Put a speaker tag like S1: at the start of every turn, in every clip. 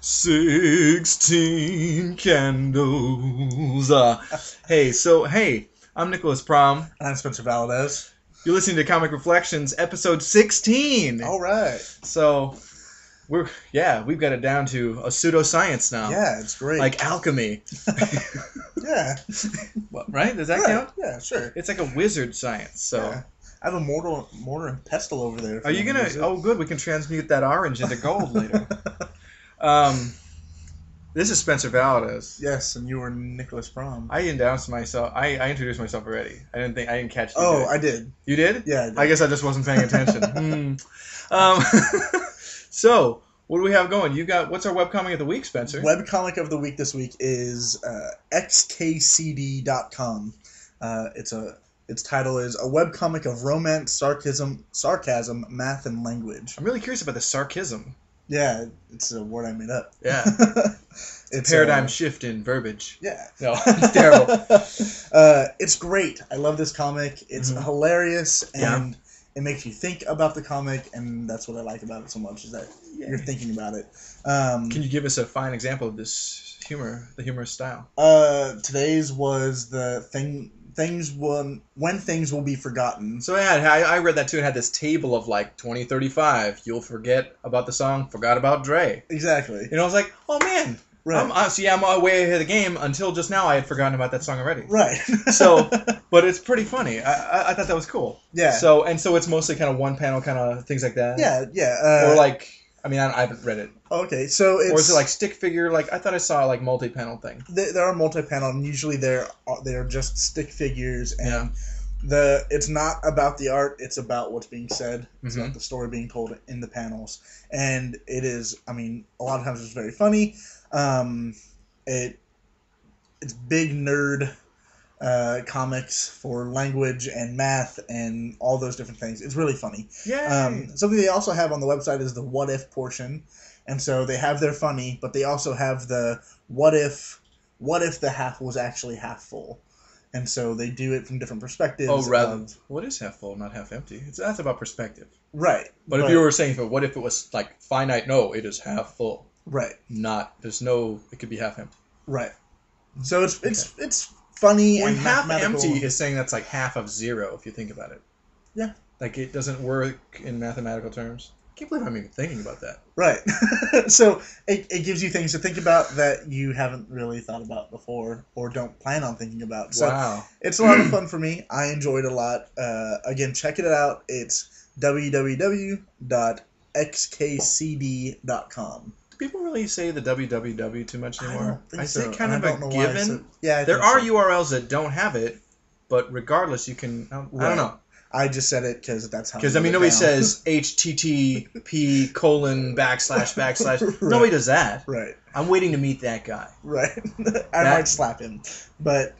S1: 16 candles. Hey, I'm Nicholas Prom.
S2: And I'm Spencer Valdez.
S1: You're listening to Comic Reflections, episode 16.
S2: All right.
S1: So, we've got it down to a pseudoscience now.
S2: Yeah, it's great.
S1: Like alchemy.
S2: Yeah.
S1: What, right? Does that
S2: Right.
S1: count?
S2: Yeah, sure.
S1: It's like a wizard science, so...
S2: Yeah. I have a mortar and pestle over there.
S1: Are you gonna... Oh, good. We can transmute that orange into gold later. This is Spencer Valdez.
S2: Yes, and you were Nicholas Prom.
S1: I announced myself. I introduced myself already. I didn't catch you.
S2: Oh, I did.
S1: You did?
S2: Yeah, I did.
S1: I guess I just wasn't paying attention. So, what do we have going? What's our webcomic of the week, Spencer?
S2: Webcomic of the week this week is xkcd.com. Its title is A Webcomic of Romance, Sarcasm, Math, and Language.
S1: I'm really curious about the sarcasm.
S2: Yeah, it's a word I made up.
S1: Yeah.
S2: It's
S1: paradigm shift in verbiage.
S2: Yeah.
S1: No, it's terrible.
S2: It's great. I love this comic. It's hilarious, and it makes you think about the comic, and that's what I like about it so much, is that you're thinking about it.
S1: Can you give us a fine example of this humor, the humorous style?
S2: Today's was the when things will be forgotten.
S1: So I read that too. It had this table of like 2035. You'll forget about the song, forgot about Dre.
S2: Exactly.
S1: I was like, oh man. Right. I'm way ahead of the game. Until just now, I had forgotten about that song already.
S2: Right.
S1: But it's pretty funny. I thought that was cool.
S2: Yeah.
S1: So it's mostly kind of one panel kind of things like that.
S2: Yeah, yeah.
S1: Or like, I haven't read it.
S2: Okay, so it's...
S1: Or is it like stick figure? Like, I thought I saw like multi-panel thing.
S2: There are multi-panel, and usually they're just stick figures, and it's not about the art, it's about what's being said. It's about the story being told in the panels. And it is, a lot of times it's very funny. It's big nerd comics for language and math and all those different things. It's really funny.
S1: Yeah.
S2: Something they also have on the website is the what if portion. And so they have their funny, but they also have the what if the half was actually half full. And so they do it from different perspectives.
S1: Oh, rather, what is half full, not half empty? That's about perspective.
S2: Right.
S1: But if you were saying, what if it was like finite? No, it is half full.
S2: Right.
S1: It could be half empty.
S2: Right. So it's funny and
S1: half
S2: mathematical.
S1: empty is saying that's like half of zero if you think about it.
S2: Yeah.
S1: Like it doesn't work in mathematical terms. I can't believe I'm even thinking about that.
S2: Right. So it gives you things to think about that you haven't really thought about before or don't plan on thinking about. So
S1: wow.
S2: It's a lot of fun for me. I enjoyed it a lot. Again, check it out. It's www.xkcd.com.
S1: Do people really say the www too much anymore?
S2: I say
S1: kind of a given. There are URLs that don't have it, but regardless, you can. I don't know.
S2: I just said it because that's how.
S1: Because nobody says http://
S2: Right.
S1: Nobody does that.
S2: Right.
S1: I'm waiting to meet that guy.
S2: Right. I might slap him, but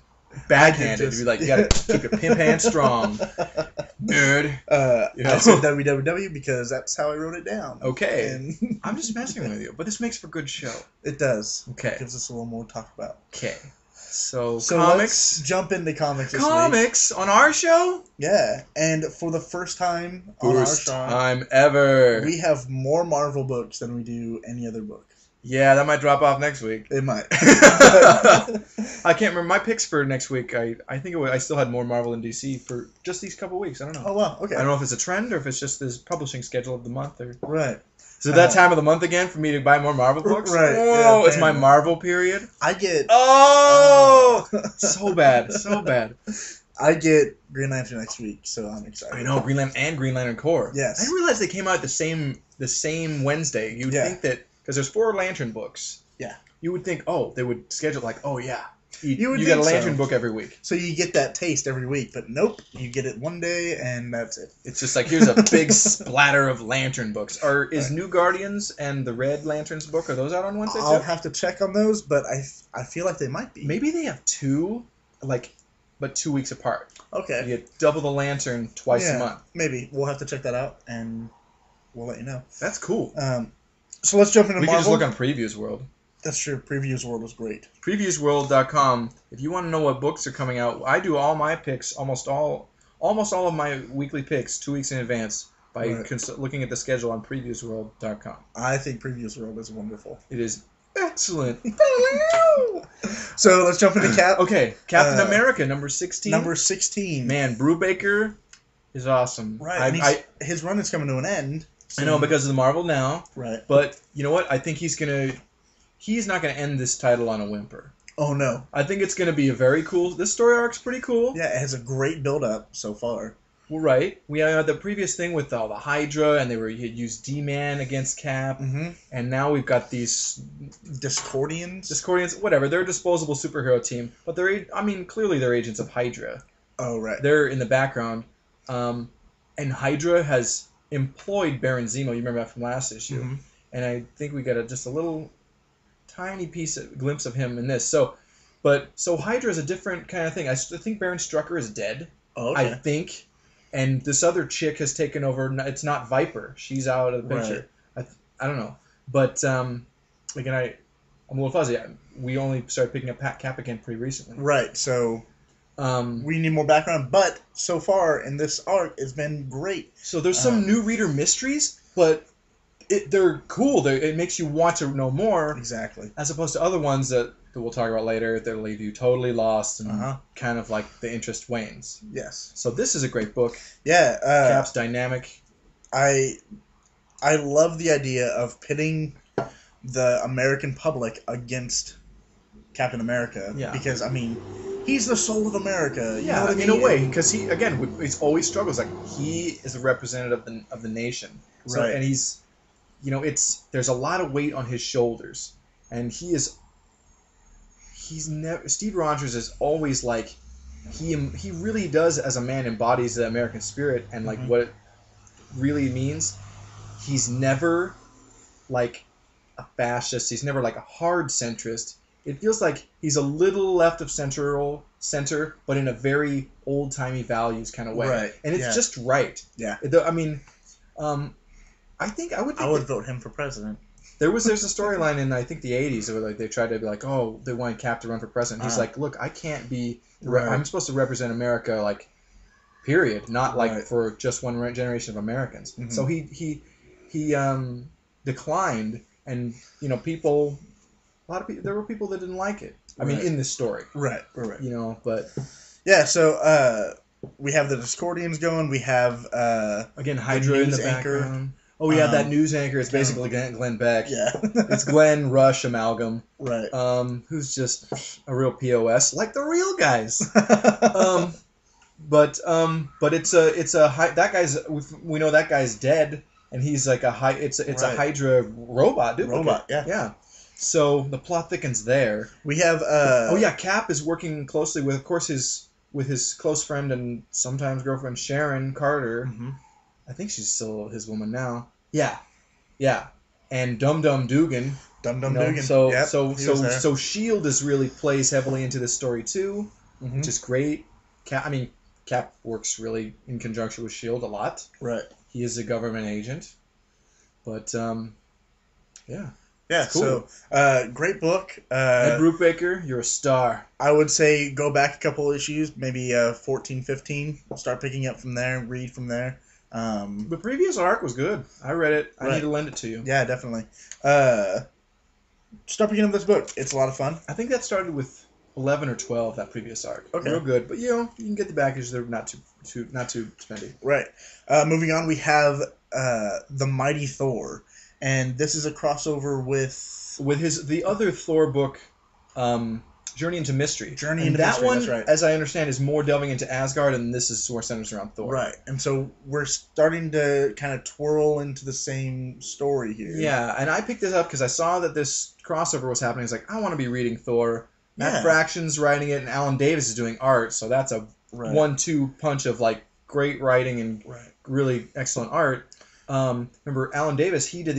S1: backhanded. You'd be like, you gotta keep your pimp hand strong, nerd.
S2: I said www because that's how I wrote it down.
S1: Okay.
S2: And
S1: I'm just messing with you, but this makes for a good show.
S2: It does.
S1: Okay.
S2: It gives us a little more to talk about.
S1: Okay. So
S2: comics.
S1: Let's
S2: jump into comics this
S1: week. On our show?
S2: Yeah, and for the first time on our show,
S1: first time ever,
S2: we have more Marvel books than we do any other book.
S1: Yeah, that might drop off next week.
S2: It might.
S1: I can't remember my picks for next week. I think I still had more Marvel and DC for just these couple weeks. I don't know.
S2: Oh wow, okay.
S1: I don't know if it's a trend or if it's just this publishing schedule of the month or
S2: right.
S1: Is it that time of the month again for me to buy more Marvel books?
S2: Right.
S1: Oh,
S2: yeah,
S1: it's my Marvel period.
S2: I get.
S1: Oh, so bad, so bad.
S2: I get Green Lantern next week, so I'm excited.
S1: I know Green Lantern and Green Lantern Corps.
S2: Yes.
S1: I didn't realize they came out the same Wednesday. You'd think that because there's 4 Lantern books.
S2: Yeah.
S1: You would think, they would schedule like,
S2: you
S1: get a Lantern book every week.
S2: So you get that taste every week, but nope, you get it one day and that's it.
S1: It's just like, here's a big splatter of Lantern books. Is New Guardians and the Red Lanterns book, are those out on Wednesday too?
S2: I'll have to check on those, but I feel like they might be.
S1: Maybe they have 2, but 2 weeks apart.
S2: Okay.
S1: You get double the Lantern twice a month.
S2: Maybe. We'll have to check that out and we'll let you know.
S1: That's cool.
S2: So let's jump into Marvel.
S1: We can just look on Previews World.
S2: That's true. Previews World was great.
S1: Previewsworld.com. If you want to know what books are coming out, I do all my picks, almost all of my weekly picks 2 weeks in advance by
S2: Right.
S1: looking at the schedule on previewsworld.com.
S2: I think Previous World is wonderful.
S1: It is excellent.
S2: So let's jump into Cap.
S1: Okay, Captain America, number 16.
S2: Number 16.
S1: Man, Brubaker is awesome.
S2: Right. His run is coming to an end.
S1: I know, because of the Marvel Now.
S2: Right.
S1: But you know what? I think he's not gonna end this title on a whimper.
S2: Oh no.
S1: I think it's gonna be a very cool. This story arc's pretty cool.
S2: Yeah, it has a great build up so far.
S1: Well, right. We had the previous thing with all the Hydra, and he had used D-Man against Cap, and now we've got these
S2: Discordians,
S1: whatever. They're a disposable superhero team, but clearly they're agents of Hydra.
S2: Oh right.
S1: They're in the background, and Hydra has employed Baron Zemo. You remember that from last issue, and I think we got just a little tiny glimpse of him in this. So Hydra is a different kind of thing. I think Baron Strucker is dead.
S2: Oh, okay.
S1: I think. And this other chick has taken over. It's not Viper. She's out of the picture. Right. I don't know. But, again, I'm a little fuzzy. We only started picking up Cap again pretty recently.
S2: Right, so we need more background. But so far in this arc, it's been great.
S1: So there's some new reader mysteries, but they're cool. It makes you want to know more.
S2: Exactly.
S1: As opposed to other ones that we'll talk about later that leave you totally lost and kind of like the interest wanes.
S2: Yes.
S1: So this is a great book.
S2: Yeah.
S1: Cap's dynamic.
S2: I love the idea of pitting the American public against Captain America.
S1: Yeah.
S2: Because, he's the soul of America. You know what I mean?
S1: In a way. Because he's always struggles. Like, he is a representative of the nation. So,
S2: right.
S1: And he's, there's a lot of weight on his shoulders. And Steve Rogers is always like, he really does, as a man, embodies the American spirit and like what it really means. He's never like a fascist. He's never like a hard centrist. It feels like he's a little left of center, but in a very old timey values kind of way.
S2: Right.
S1: And it's just right.
S2: Yeah.
S1: I think I
S2: would vote him for president.
S1: There's a storyline in I think the 80s where like they tried to be like, oh, they wanted Cap to run for president. He's like, look, I can't be. I'm supposed to represent America, like, period, not like for just one generation of Americans. So he declined, and there were people that didn't like it. I mean, in this story,
S2: right.
S1: But
S2: yeah. So we have the Discordians going. We have
S1: again Hydra in the background. Oh, yeah, that news anchor is basically Glenn Beck.
S2: Yeah.
S1: It's Glenn Rush amalgam.
S2: Right.
S1: Who's just a real POS, like the real guys. But that guy's, we know that guy's dead, and he's like a Hydra robot duplicate. Yeah. So the plot thickens there.
S2: We have
S1: Cap is working closely with, of course, his close friend and sometimes girlfriend Sharon Carter. I think she's still his woman now. Yeah. And Dum Dum Dugan.
S2: Dugan.
S1: So
S2: yep,
S1: so Shield plays heavily into this story too, which is great. Cap works really in conjunction with Shield a lot.
S2: Right.
S1: He is a government agent. But yeah.
S2: Yeah,
S1: cool.
S2: So great book.
S1: Ed Brubaker, you're a star.
S2: I would say go back a couple issues, maybe 14, 15. Start picking up from there, read from there.
S1: The previous arc was good. I read it. I need to lend it to you.
S2: Yeah, definitely. Start picking up this book. It's a lot of fun.
S1: I think that started with 11 or 12, that previous arc.
S2: Okay. Real
S1: good. But, you can get the package. They're not too spendy.
S2: Right. Moving on, we have The Mighty Thor. And this is a crossover with
S1: the other Thor book, Journey into Mystery.
S2: That's right.
S1: As I understand, is more delving into Asgard, and this is more centers around Thor.
S2: Right. And so we're starting to kind of twirl into the same story here.
S1: Yeah, and I picked this up because I saw that this crossover was happening. I was like, I want to be reading Thor. Matt Fraction's writing it, and Alan Davis is doing art, so that's a 1-2 punch of like great writing and really excellent art. Remember Alan Davis? He was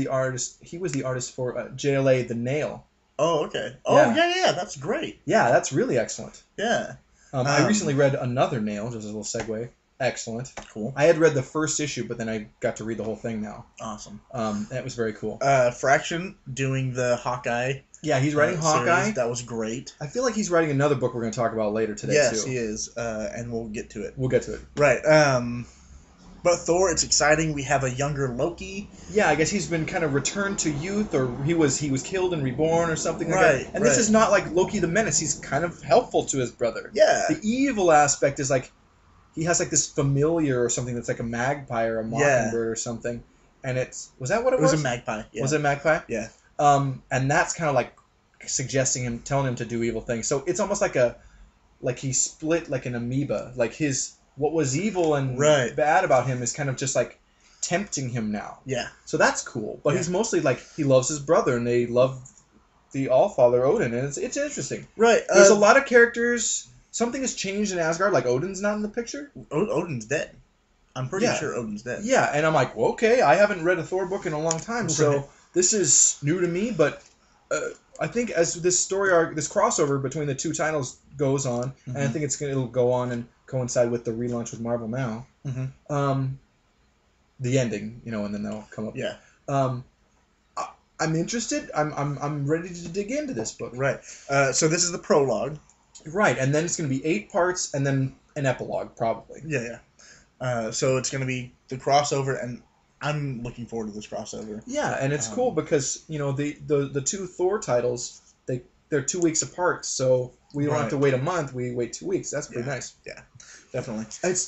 S1: the artist for JLA The Nail.
S2: Oh, okay. Oh, yeah, that's great.
S1: Yeah, that's really excellent.
S2: Yeah.
S1: I recently read Another Nail, just as a little segue. Excellent.
S2: Cool.
S1: I had read the first issue, but then I got to read the whole thing now.
S2: Awesome.
S1: That was very cool.
S2: Fraction doing the Hawkeye.
S1: Yeah, he's writing Hawkeye.
S2: Series. That was great.
S1: I feel like he's writing another book we're going to talk about later today,
S2: yes,
S1: too.
S2: Yes, he is, and we'll get to it.
S1: We'll get to it.
S2: Right. But Thor, it's exciting. We have a younger Loki.
S1: Yeah, I guess he's been kind of returned to youth, or he was killed and reborn, or something like
S2: Right,
S1: that. And this is not like Loki the Menace. He's kind of helpful to his brother.
S2: Yeah.
S1: The evil aspect is like he has like this familiar or something that's like a magpie or a mockingbird or something. And was that what it was?
S2: It was a magpie. Yeah.
S1: Was it a magpie?
S2: Yeah.
S1: And that's kind of like suggesting him, telling him to do evil things. So it's almost like he split like an amoeba. Like what was evil and bad about him is kind of just like tempting him now.
S2: Yeah.
S1: So that's cool. But he's mostly like he loves his brother and they love the Allfather Odin, and it's interesting.
S2: Right.
S1: There's a lot of characters. Something has changed in Asgard. Like Odin's not in the picture.
S2: Odin's dead. I'm pretty sure Odin's dead.
S1: Yeah, and I'm like, well, okay, I haven't read a Thor book in a long time, so this is new to me. But I think as this story arc, this crossover between the two titles goes on, and I think it'll go on and coincide with the relaunch with Marvel now. The ending, and then they'll come up.
S2: Yeah.
S1: I'm interested. I'm ready to dig into this book.
S2: Right. So this is the prologue.
S1: Right, and then it's going to be 8 parts, and then an epilogue, probably.
S2: Yeah. So it's going to be the crossover, and I'm looking forward to this crossover.
S1: Yeah, and it's cool because the two Thor titles they're 2 weeks apart, so we don't have to wait a month. We wait 2 weeks. That's pretty nice.
S2: Yeah, definitely.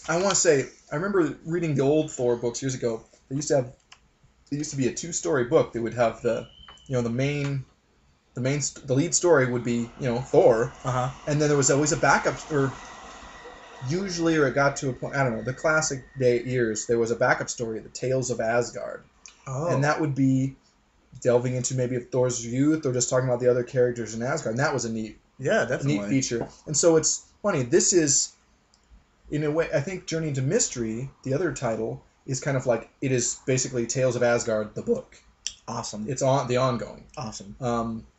S1: I want to say I remember reading the old Thor books years ago. They used to be a 2-story book that would have the lead story would be Thor, and then there was always a backup, or it got to a point, I don't know, the classic years, there was a backup story, the Tales of Asgard. And that would be delving into maybe Thor's youth or just talking about the other characters in Asgard. And that was a neat feature. And so it's funny, this is, in a way, I think Journey into Mystery, the other title, is kind of like, it is basically Tales of Asgard, the book.
S2: Awesome.
S1: It's on the ongoing.
S2: Awesome.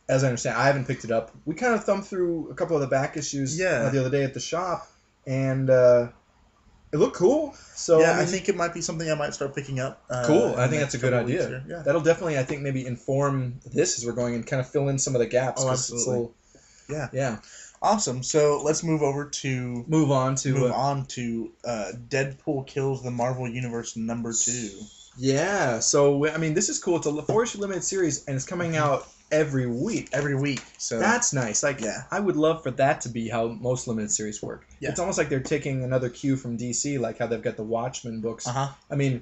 S1: As I understand, I haven't picked it up. We kind of thumbed through a couple of the back issues the other day at the shop, and it looked cool. So
S2: I think it might be something I might start picking up.
S1: Cool. I think that's a good idea. Yeah. That'll definitely, I think, maybe inform this as we're going and kind of fill in some of the gaps.
S2: Oh, absolutely.
S1: Yeah.
S2: Awesome. So let's move on to Deadpool Kills the Marvel Universe #2.
S1: Yeah. So I mean, this is cool. It's a 4-issue limited series, and it's coming out every week.
S2: So
S1: that's nice. Like, I would love for that to be how most limited series work. Yeah. It's almost like they're taking another cue from DC, like how they've got the Watchmen books. I mean,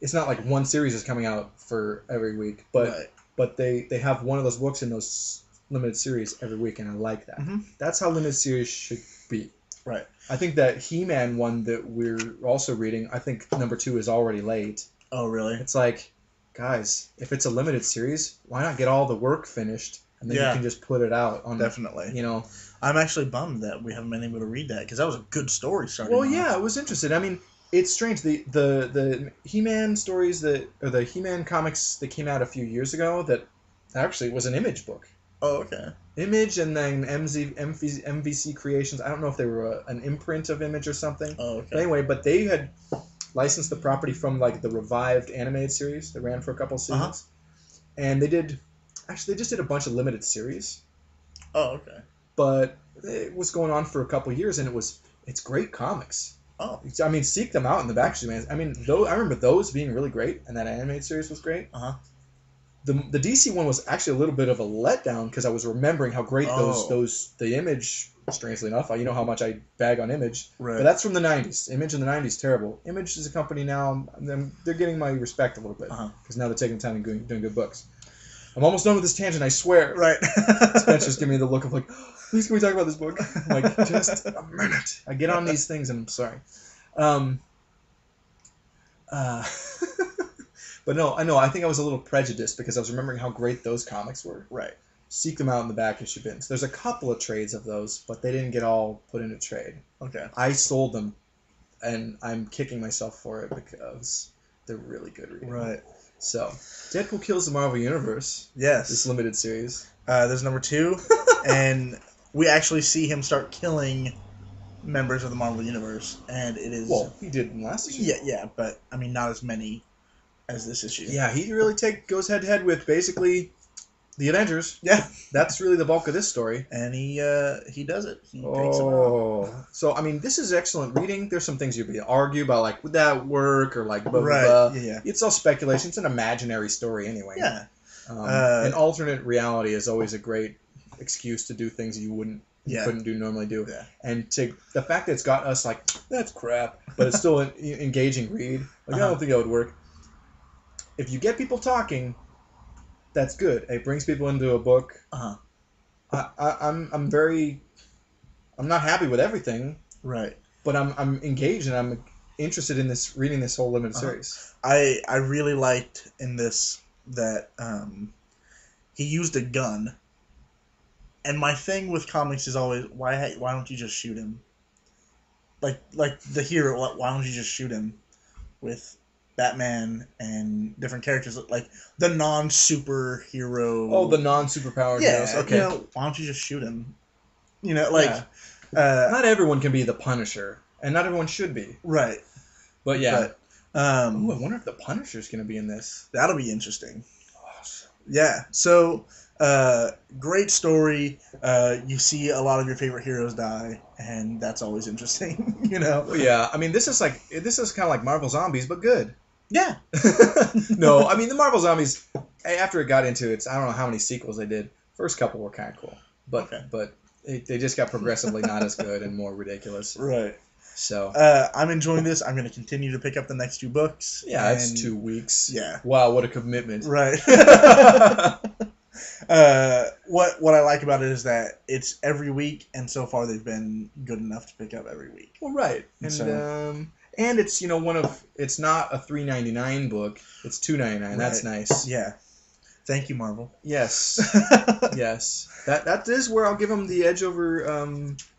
S1: it's not like one series is coming out for every week, but they have one of those books in those limited series every week, and I like that. That's how limited series should be.
S2: Right.
S1: I think that He-Man one that we're also reading, I think #2 is already late.
S2: Oh, really?
S1: It's like, guys, if it's a limited series, why not get all the work finished and then you can just put it out on.
S2: Definitely. I'm actually bummed that we haven't been able to read that because that was a good story starting.
S1: Well, yeah, I was interested. I mean, it's strange. The He-Man stories or the He-Man comics that came out a few years ago that actually was an Image book.
S2: Oh, okay.
S1: Image, and then MVC Creations. I don't know if they were an imprint of Image or something.
S2: Oh, okay.
S1: But anyway, but they had licensed the property from like the revived animated series that ran for a couple seasons, and they just did a bunch of limited series.
S2: Oh, okay.
S1: But it was going on for a couple years, and it's great comics.
S2: Oh,
S1: I mean, seek them out in the back issue, man. I mean, I remember those being really great, and that animated series was great. The DC one was actually a little bit of a letdown because I was remembering how great the Image. Strangely enough, you know how much I bag on Image, but that's from the '90s. Image in the '90s, terrible. Image is a company now; they're getting my respect a little bit because now they're taking time and doing good books. I'm almost done with this tangent, I swear.
S2: Right.
S1: Spencer's giving me the look of like, please can we talk about this book? I'm like, just a minute. I get on these things and I'm sorry. But no, I know. I think I was a little prejudiced because I was remembering how great those comics were.
S2: Right.
S1: Seek them out in the back issue bins. There's a couple of trades of those, but they didn't get all put into trade.
S2: Okay.
S1: I sold them, and I'm kicking myself for it because they're really good reading.
S2: Right.
S1: So, Deadpool Kills the Marvel Universe.
S2: Yes.
S1: This limited series.
S2: There's #2, and we actually see him start killing members of the Marvel Universe, and it is...
S1: Well, he did in last issue.
S2: Yeah, but, I mean, not as many as this issue.
S1: Yeah, he really goes head-to-head with basically The Avengers.
S2: Yeah.
S1: That's really the bulk of this story.
S2: And he does it. He takes them out.
S1: So I mean, this is excellent reading. There's some things you could argue about, like, would that work, or like, blah, blah,
S2: Right.
S1: blah.
S2: Yeah.
S1: It's all speculation. It's an imaginary story anyway.
S2: Yeah.
S1: An alternate reality is always a great excuse to do things you couldn't normally do.
S2: Yeah.
S1: And the fact that it's got us like, that's crap, but it's still an engaging read. Like, I don't think that would work. If you get people talking, that's good. It brings people into a book. I'm not happy with everything.
S2: Right.
S1: But I'm engaged, and I'm interested in reading this whole limited series.
S2: I really liked in this that he used a gun. And my thing with comics is always, why don't you just shoot him? Like the hero, why don't you just shoot him with Batman and different characters, like the non-superhero.
S1: Oh, the non-superpowered heroes. Okay.
S2: Why don't you just shoot him?
S1: Not everyone can be the Punisher, and not everyone should be.
S2: Right.
S1: But yeah.
S2: I
S1: wonder if the Punisher's going to be in this.
S2: That'll be interesting. Awesome. Yeah. So, great story. You see a lot of your favorite heroes die, and that's always interesting.
S1: Well, yeah. I mean, this is kind of like Marvel Zombies, but good.
S2: Yeah.
S1: No, I mean, the Marvel Zombies, after it got into it, I don't know how many sequels they did. First couple were kind of cool. But they just got progressively not as good and more ridiculous.
S2: Right.
S1: So
S2: I'm enjoying this. I'm going to continue to pick up the next 2 books.
S1: Yeah, it's 2 weeks.
S2: Yeah.
S1: Wow, what a commitment.
S2: Right. What I like about it is that it's every week, and so far they've been good enough to pick up every week.
S1: Well, right. And it's it's not a $3.99 book. It's $2.99. Right. That's nice.
S2: Yeah. Thank you, Marvel.
S1: Yes. Yes. That is where I'll give them the edge over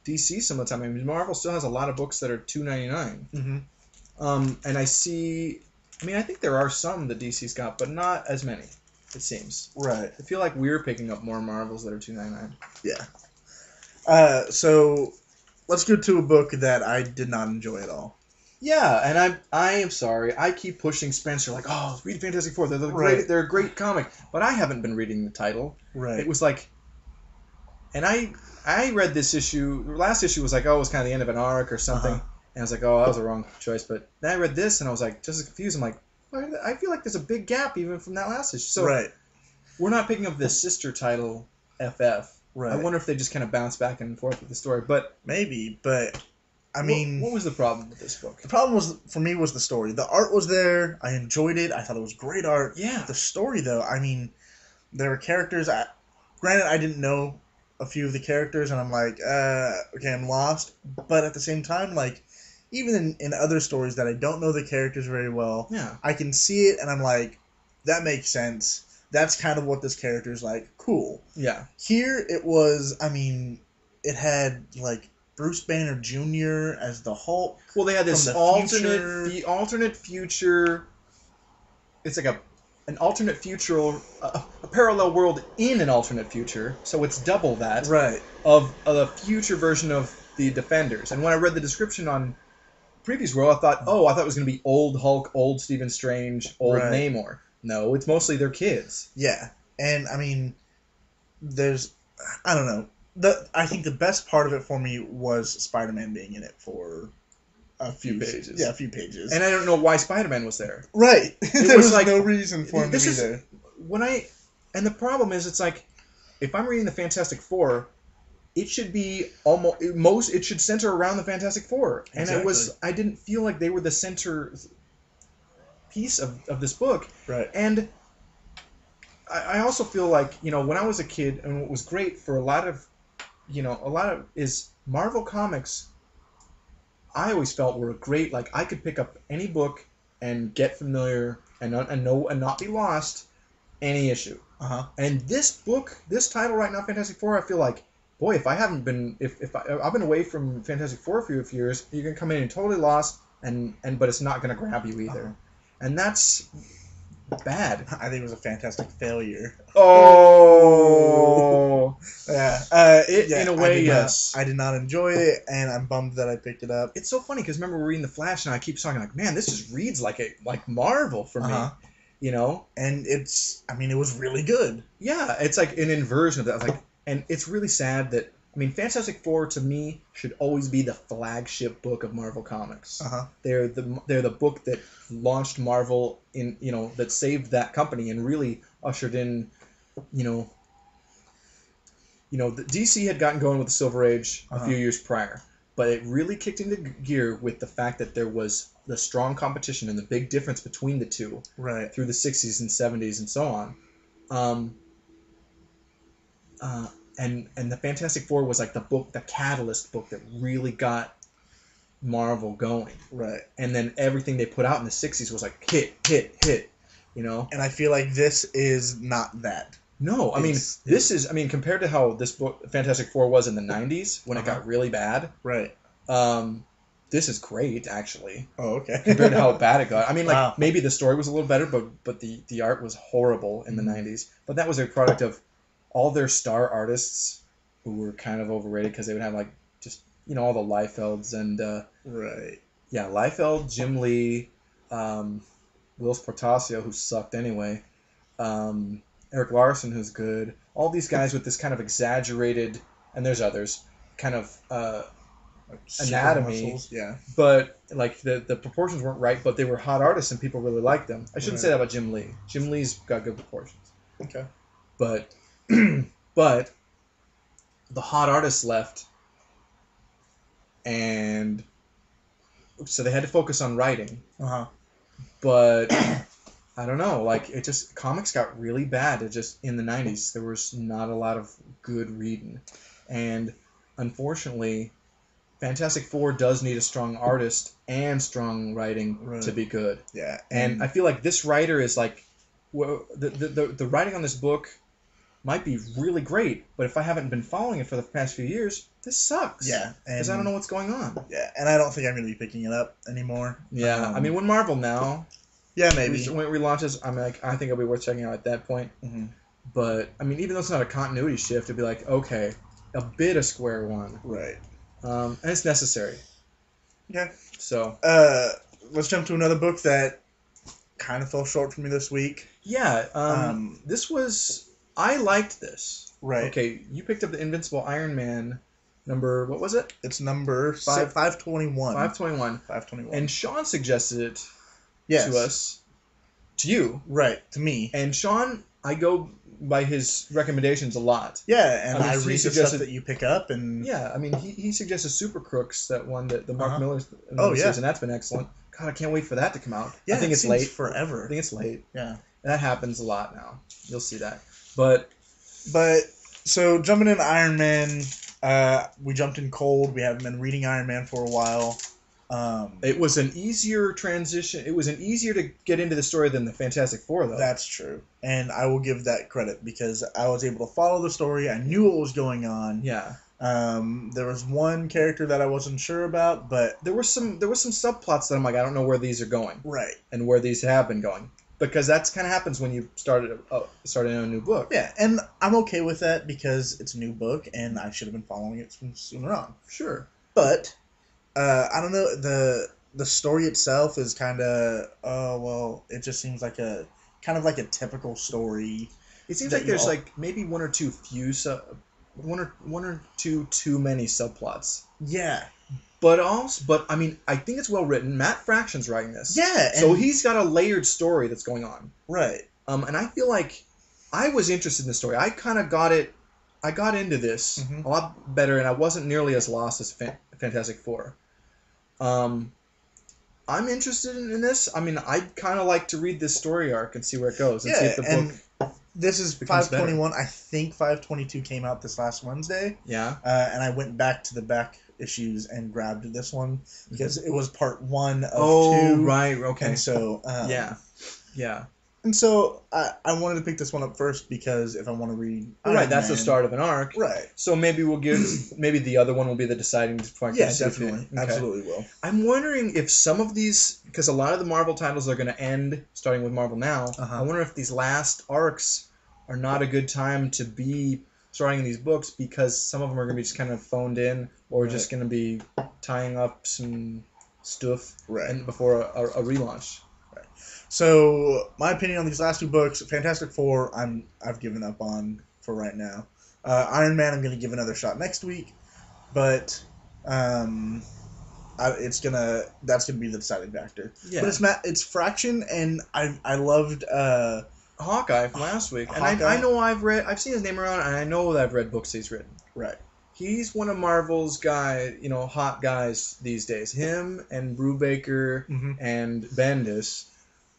S1: DC some of the time. I mean, Marvel still has a lot of books that are $2.99.
S2: Mm-hmm.
S1: And I think there are some that DC's got, but not as many, it seems.
S2: Right.
S1: I feel like we're picking up more Marvels that are $2.99.
S2: Yeah. So let's go to a book that I did not enjoy at all.
S1: Yeah, and I am sorry. I keep pushing Spencer like, oh, read Fantastic Four. They're a great comic. But I haven't been reading the title.
S2: Right.
S1: It was like, and I read this issue. The last issue was like, oh, it was kind of the end of an arc or something. And I was like, oh, that was a wrong choice. But then I read this, and I was like, just as confused. I'm like, I feel like there's a big gap even from that last issue. So we're not picking up this sister title, FF. Right. I wonder if they just kind of bounce back and forth with the story. But
S2: maybe, but... I mean...
S1: What was the problem with this book?
S2: The problem for me was the story. The art was there. I enjoyed it. I thought it was great art.
S1: Yeah.
S2: The story, though, I mean, there were characters... Granted, I didn't know a few of the characters, and I'm like, okay, I'm lost. But at the same time, like, even in other stories that I don't know the characters very well, I can see it, and I'm like, that makes sense. That's kind of what this character is like. Cool.
S1: Yeah.
S2: Here, it was, I mean, it had, like... Bruce Banner Jr. as the Hulk.
S1: Well, they had this alternate future. It's like an alternate future, a parallel world in an alternate future. So it's double that.
S2: Right.
S1: Of a future version of the Defenders. And when I read the description on previous world, I thought it was going to be old Hulk, old Stephen Strange, old Namor. No, it's mostly their kids.
S2: Yeah, and I mean, I don't know. I think the best part of it for me was Spider-Man being in it for a few pages. Yeah, a few pages.
S1: And I don't know why Spider-Man was there.
S2: Right. There was like, no reason for him to be there.
S1: And the problem is, it's like, if I'm reading the Fantastic Four, it should be it should center around the Fantastic Four. And I didn't feel like they were the center piece of this book.
S2: Right.
S1: And I also feel like, when I was a kid, and what was great for a lot of is Marvel Comics, I always felt were great. Like, I could pick up any book and get familiar and not be lost any issue. And this book, this title right now, Fantastic Four, I feel like, boy, if I haven't been, I've been away from Fantastic Four for a few years, you're gonna come in and totally lost, but it's not gonna grab you either, and that's bad.
S2: I think it was a fantastic failure.
S1: Oh,
S2: yeah.
S1: In a way, yes.
S2: I did not enjoy it, and I'm bummed that I picked it up.
S1: It's so funny because remember we're reading The Flash, and I keep talking like, man, this just reads like Marvel for me. you know.
S2: And it was really good.
S1: Yeah, it's like an inversion of that. Like, and it's really sad that Fantastic Four to me should always be the flagship book of Marvel Comics. They're the book that launched Marvel in that saved that company and really ushered in the DC had gotten going with the Silver Age a few years prior, but it really kicked into gear with the fact that there was the strong competition and the big difference between the two through the 60s and 70s and so on. And the Fantastic Four was like the catalyst book that really got Marvel going.
S2: Right.
S1: And then everything they put out in the 60s was like hit,
S2: And I feel like this is not that.
S1: No, this is compared to how this book Fantastic Four was in the 90s when it got really bad.
S2: Right.
S1: This is great actually.
S2: Oh, okay.
S1: Compared to how bad it got.
S2: Wow.
S1: Maybe the story was a little better, but the art was horrible in the 90s. But that was a product of all their star artists who were kind of overrated because they would have like just all the Liefelds and
S2: right.
S1: Yeah, Liefeld, Jim Lee, Wills Portacio, who sucked anyway, Eric Larson, who's good. All these guys with this kind of exaggerated, and there's others, kind of anatomy.
S2: Muscles, yeah.
S1: But like the proportions weren't right, but they were hot artists and people really liked them. I shouldn't say that about Jim Lee. Jim Lee's got good proportions.
S2: Okay.
S1: But the hot artists left, and so they had to focus on writing. But I don't know, like comics got really bad. It just in the 90s there was not a lot of good reading, and unfortunately, Fantastic Four does need a strong artist and strong writing to be good.
S2: Yeah,
S1: and I feel like this writer is like, the writing on this book might be really great, but if I haven't been following it for the past few years, this sucks.
S2: Yeah,
S1: because I don't know what's going on.
S2: Yeah, and I don't think I'm going to be picking it up anymore.
S1: Yeah, when Marvel now,
S2: maybe
S1: when it relaunches, I think it'll be worth checking out at that point.
S2: Mm-hmm.
S1: But even though it's not a continuity shift, it'd be like, okay, a bit of square one,
S2: right?
S1: And it's necessary.
S2: Yeah.
S1: So,
S2: let's jump to another book that kind of fell short for me this week.
S1: Yeah. I liked this.
S2: Right.
S1: Okay, you picked up the Invincible Iron Man number, what was it?
S2: It's number 521.
S1: 521. And Sean suggested it to us. To you.
S2: Right, to me.
S1: And Sean, I go by his recommendations a lot.
S2: Yeah, and I read the stuff that you pick up. And
S1: yeah, he suggested Super Crooks, that one, that the Mark Miller's
S2: series,
S1: and that's been excellent. God, I can't wait for that to come out.
S2: Yeah,
S1: I think it's late.
S2: Forever.
S1: I think it's late.
S2: Yeah.
S1: And that happens a lot now. You'll see that. But
S2: so jumping into Iron Man, we jumped in cold. We haven't been reading Iron Man for a while.
S1: It was an easier transition. It was easier to get into the story than the Fantastic Four, though.
S2: That's true, and I will give that credit because I was able to follow the story. I knew what was going on.
S1: Yeah.
S2: There was one character that I wasn't sure about, but
S1: there were some subplots that I'm like, I don't know where these are going.
S2: Right. And
S1: where these have been going. Because that's kind of happens when you started a new book.
S2: Yeah, and I'm okay with that because it's a new book, and I should have been following it from sooner on.
S1: Sure.
S2: But I don't know, the story itself is kind of it just seems like a typical story.
S1: It seems like there's like maybe one or two too many subplots.
S2: Yeah.
S1: But I think it's well written. Matt Fraction's writing this.
S2: Yeah.
S1: So he's got a layered story that's going on.
S2: Right.
S1: And I feel like I was interested in the story. I kind of got it. I got into this a lot better, and I wasn't nearly as lost as Fantastic Four. I'm interested in this. I'd kind of like to read this story arc and see where it goes and see if the book.
S2: This is 521. I think 522 came out this last Wednesday.
S1: Yeah.
S2: And I went back to the back issues and grabbed this one because it was part 1 of 2. Oh,
S1: right. Okay.
S2: And so
S1: yeah.
S2: And so I wanted to pick this one up first because if I want to read
S1: that's the start of an arc.
S2: Right.
S1: So maybe we'll maybe the other one will be the deciding point.
S2: Yeah, definitely. Okay. Absolutely will.
S1: I'm wondering if some of these, because a lot of the Marvel titles are going to end starting with Marvel Now. I wonder if these last arcs are not a good time to be starting these books because some of them are going to be just kind of phoned in or just going to be tying up some stuff before a relaunch.
S2: So my opinion on these last two books, Fantastic Four, I've given up on for right now. Iron Man, I'm going to give another shot next week, but that's gonna be the deciding factor.
S1: Yeah.
S2: But it's Fraction, and I loved
S1: Hawkeye from last week, and
S2: Hawkeye.
S1: I know I've seen his name around, and I know that I've read books he's written.
S2: Right.
S1: He's one of Marvel's hot guys these days. Him and Brubaker and Bendis,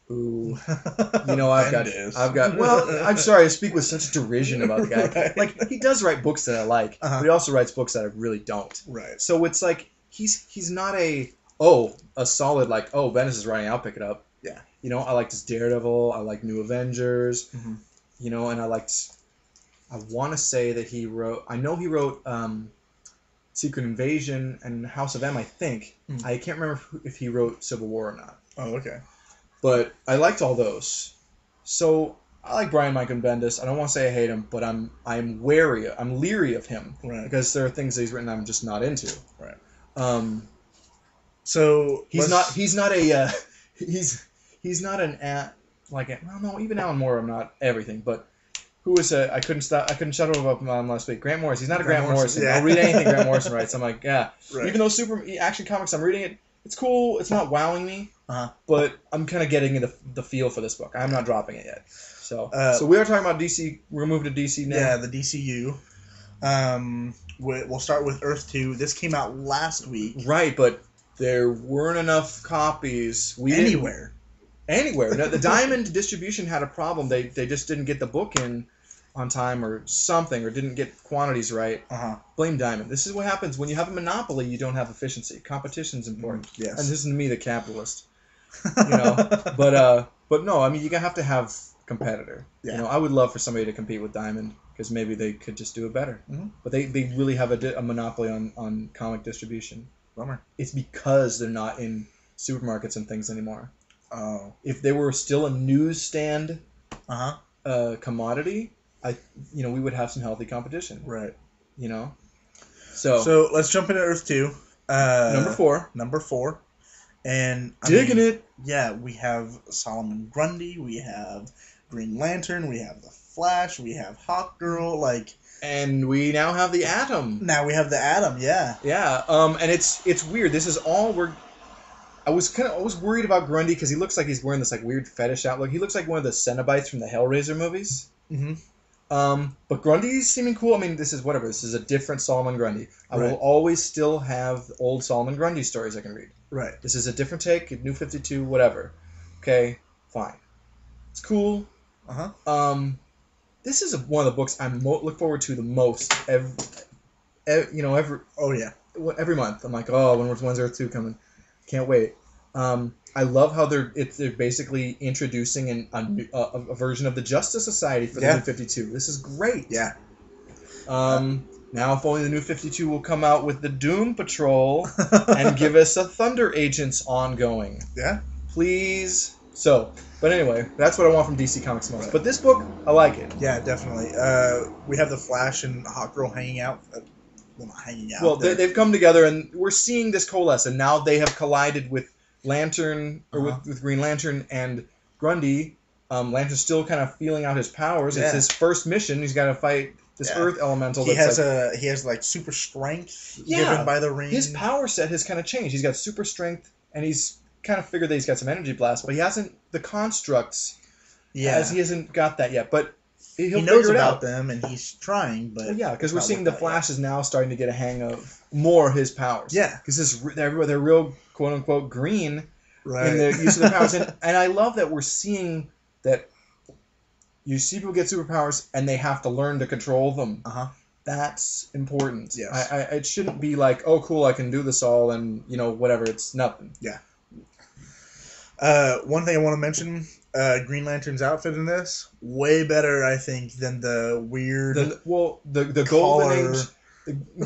S1: who, I've got. Well, I'm sorry, I speak with such derision about the guy.
S2: Right.
S1: Like, he does write books that I like, but he also writes books that I really don't.
S2: Right.
S1: So it's like he's not a solid like, oh, Bendis is writing, I'll pick it up.
S2: Yeah.
S1: I liked his Daredevil. I like New Avengers. And I want to say that he wrote. I know he wrote Secret Invasion and House of M. I think. I can't remember if he wrote Civil War or not.
S2: Oh, okay.
S1: But I liked all those. So I like Brian Michael Bendis. I don't want to say I hate him, but I'm leery of him,
S2: right?
S1: Because there are things that he's written I'm just not into.
S2: Right. So
S1: he's not even Alan Moore. I'm not everything, but who was I couldn't shut up on last week. Grant Morrison. He's not a Grant Morrison.
S2: Yeah.
S1: I'll read anything Grant Morrison writes. I'm like, yeah.
S2: Right.
S1: Even though Super Action Comics, I'm reading it. It's cool. It's not wowing me, but I'm kind of getting the feel for this book. I'm not dropping it yet. So we are talking about DC. We're moving to DC now.
S2: Yeah, the DCU. We'll start with Earth 2. This came out last week.
S1: Right, but there weren't enough copies.
S2: Anywhere.
S1: Now, the Diamond distribution had a problem. They just didn't get the book in on time or something, or didn't get quantities right. Blame Diamond. This is what happens when you have a monopoly. You don't have efficiency. Competition's important.
S2: Yes.
S1: And this is me, the capitalist. But no. I mean, you have to have a competitor.
S2: Yeah.
S1: I would love for somebody to compete with Diamond because maybe they could just do it better. But they really have a monopoly on comic distribution.
S2: Bummer.
S1: It's because they're not in supermarkets and things anymore.
S2: Oh.
S1: If they were still a newsstand commodity, we would have some healthy competition.
S2: Right.
S1: So
S2: let's jump into Earth 2. Number 4. And
S1: digging it.
S2: Yeah, we have Solomon Grundy, we have Green Lantern, we have the Flash, we have Hawkgirl,
S1: and we now have the Atom.
S2: Now we have the Atom, yeah.
S1: Yeah. And it's weird. This is all I was worried about Grundy because he looks like he's wearing this weird fetish outlook. He looks like one of the Cenobites from the Hellraiser movies. But Grundy's seeming cool. I mean, this is whatever. This is a different Solomon Grundy. I will always still have old Solomon Grundy stories I can read.
S2: Right.
S1: This is a different take, New 52, whatever. Okay, fine. It's cool. This is one of the books I look forward to the most. Every month. I'm like, when's Earth 2 coming? Can't wait. I love how they're basically introducing a version of the Justice Society for the New 52. This is great.
S2: Yeah.
S1: Now, if only the New 52 will come out with the Doom Patrol and give us a Thunder Agents ongoing.
S2: Yeah.
S1: Please. But anyway, that's what I want from DC Comics most. Right. But this book, I like it.
S2: Yeah, definitely. We have the Flash and Hawkgirl hanging out. Not hanging out.
S1: Well, they've come together, and we're seeing this coalesce, and now they have collided with Lantern, or with Green Lantern and Grundy. Lantern's still kind of feeling out his powers. Yeah. It's his first mission. He's got to fight this Earth Elemental.
S2: He has super strength given by the ring.
S1: His power set has kind of changed. He's got super strength, and he's kind of figured that he's got some energy blast, but he hasn't the constructs. Yeah, he hasn't got that yet. But he knows about
S2: them, and he's trying. But
S1: because we're seeing the Flash is now starting to get a hang of more of his powers.
S2: Yeah,
S1: because they're real quote unquote green
S2: in
S1: the use of their powers, and I love that we're seeing that. You see people get superpowers, and they have to learn to control them. That's important.
S2: Yes.
S1: It shouldn't be like, oh, cool, I can do this all, and whatever. It's nothing.
S2: Yeah. One thing I want to mention: Green Lantern's outfit in this way better, I think, than the weird.
S1: The Golden Age,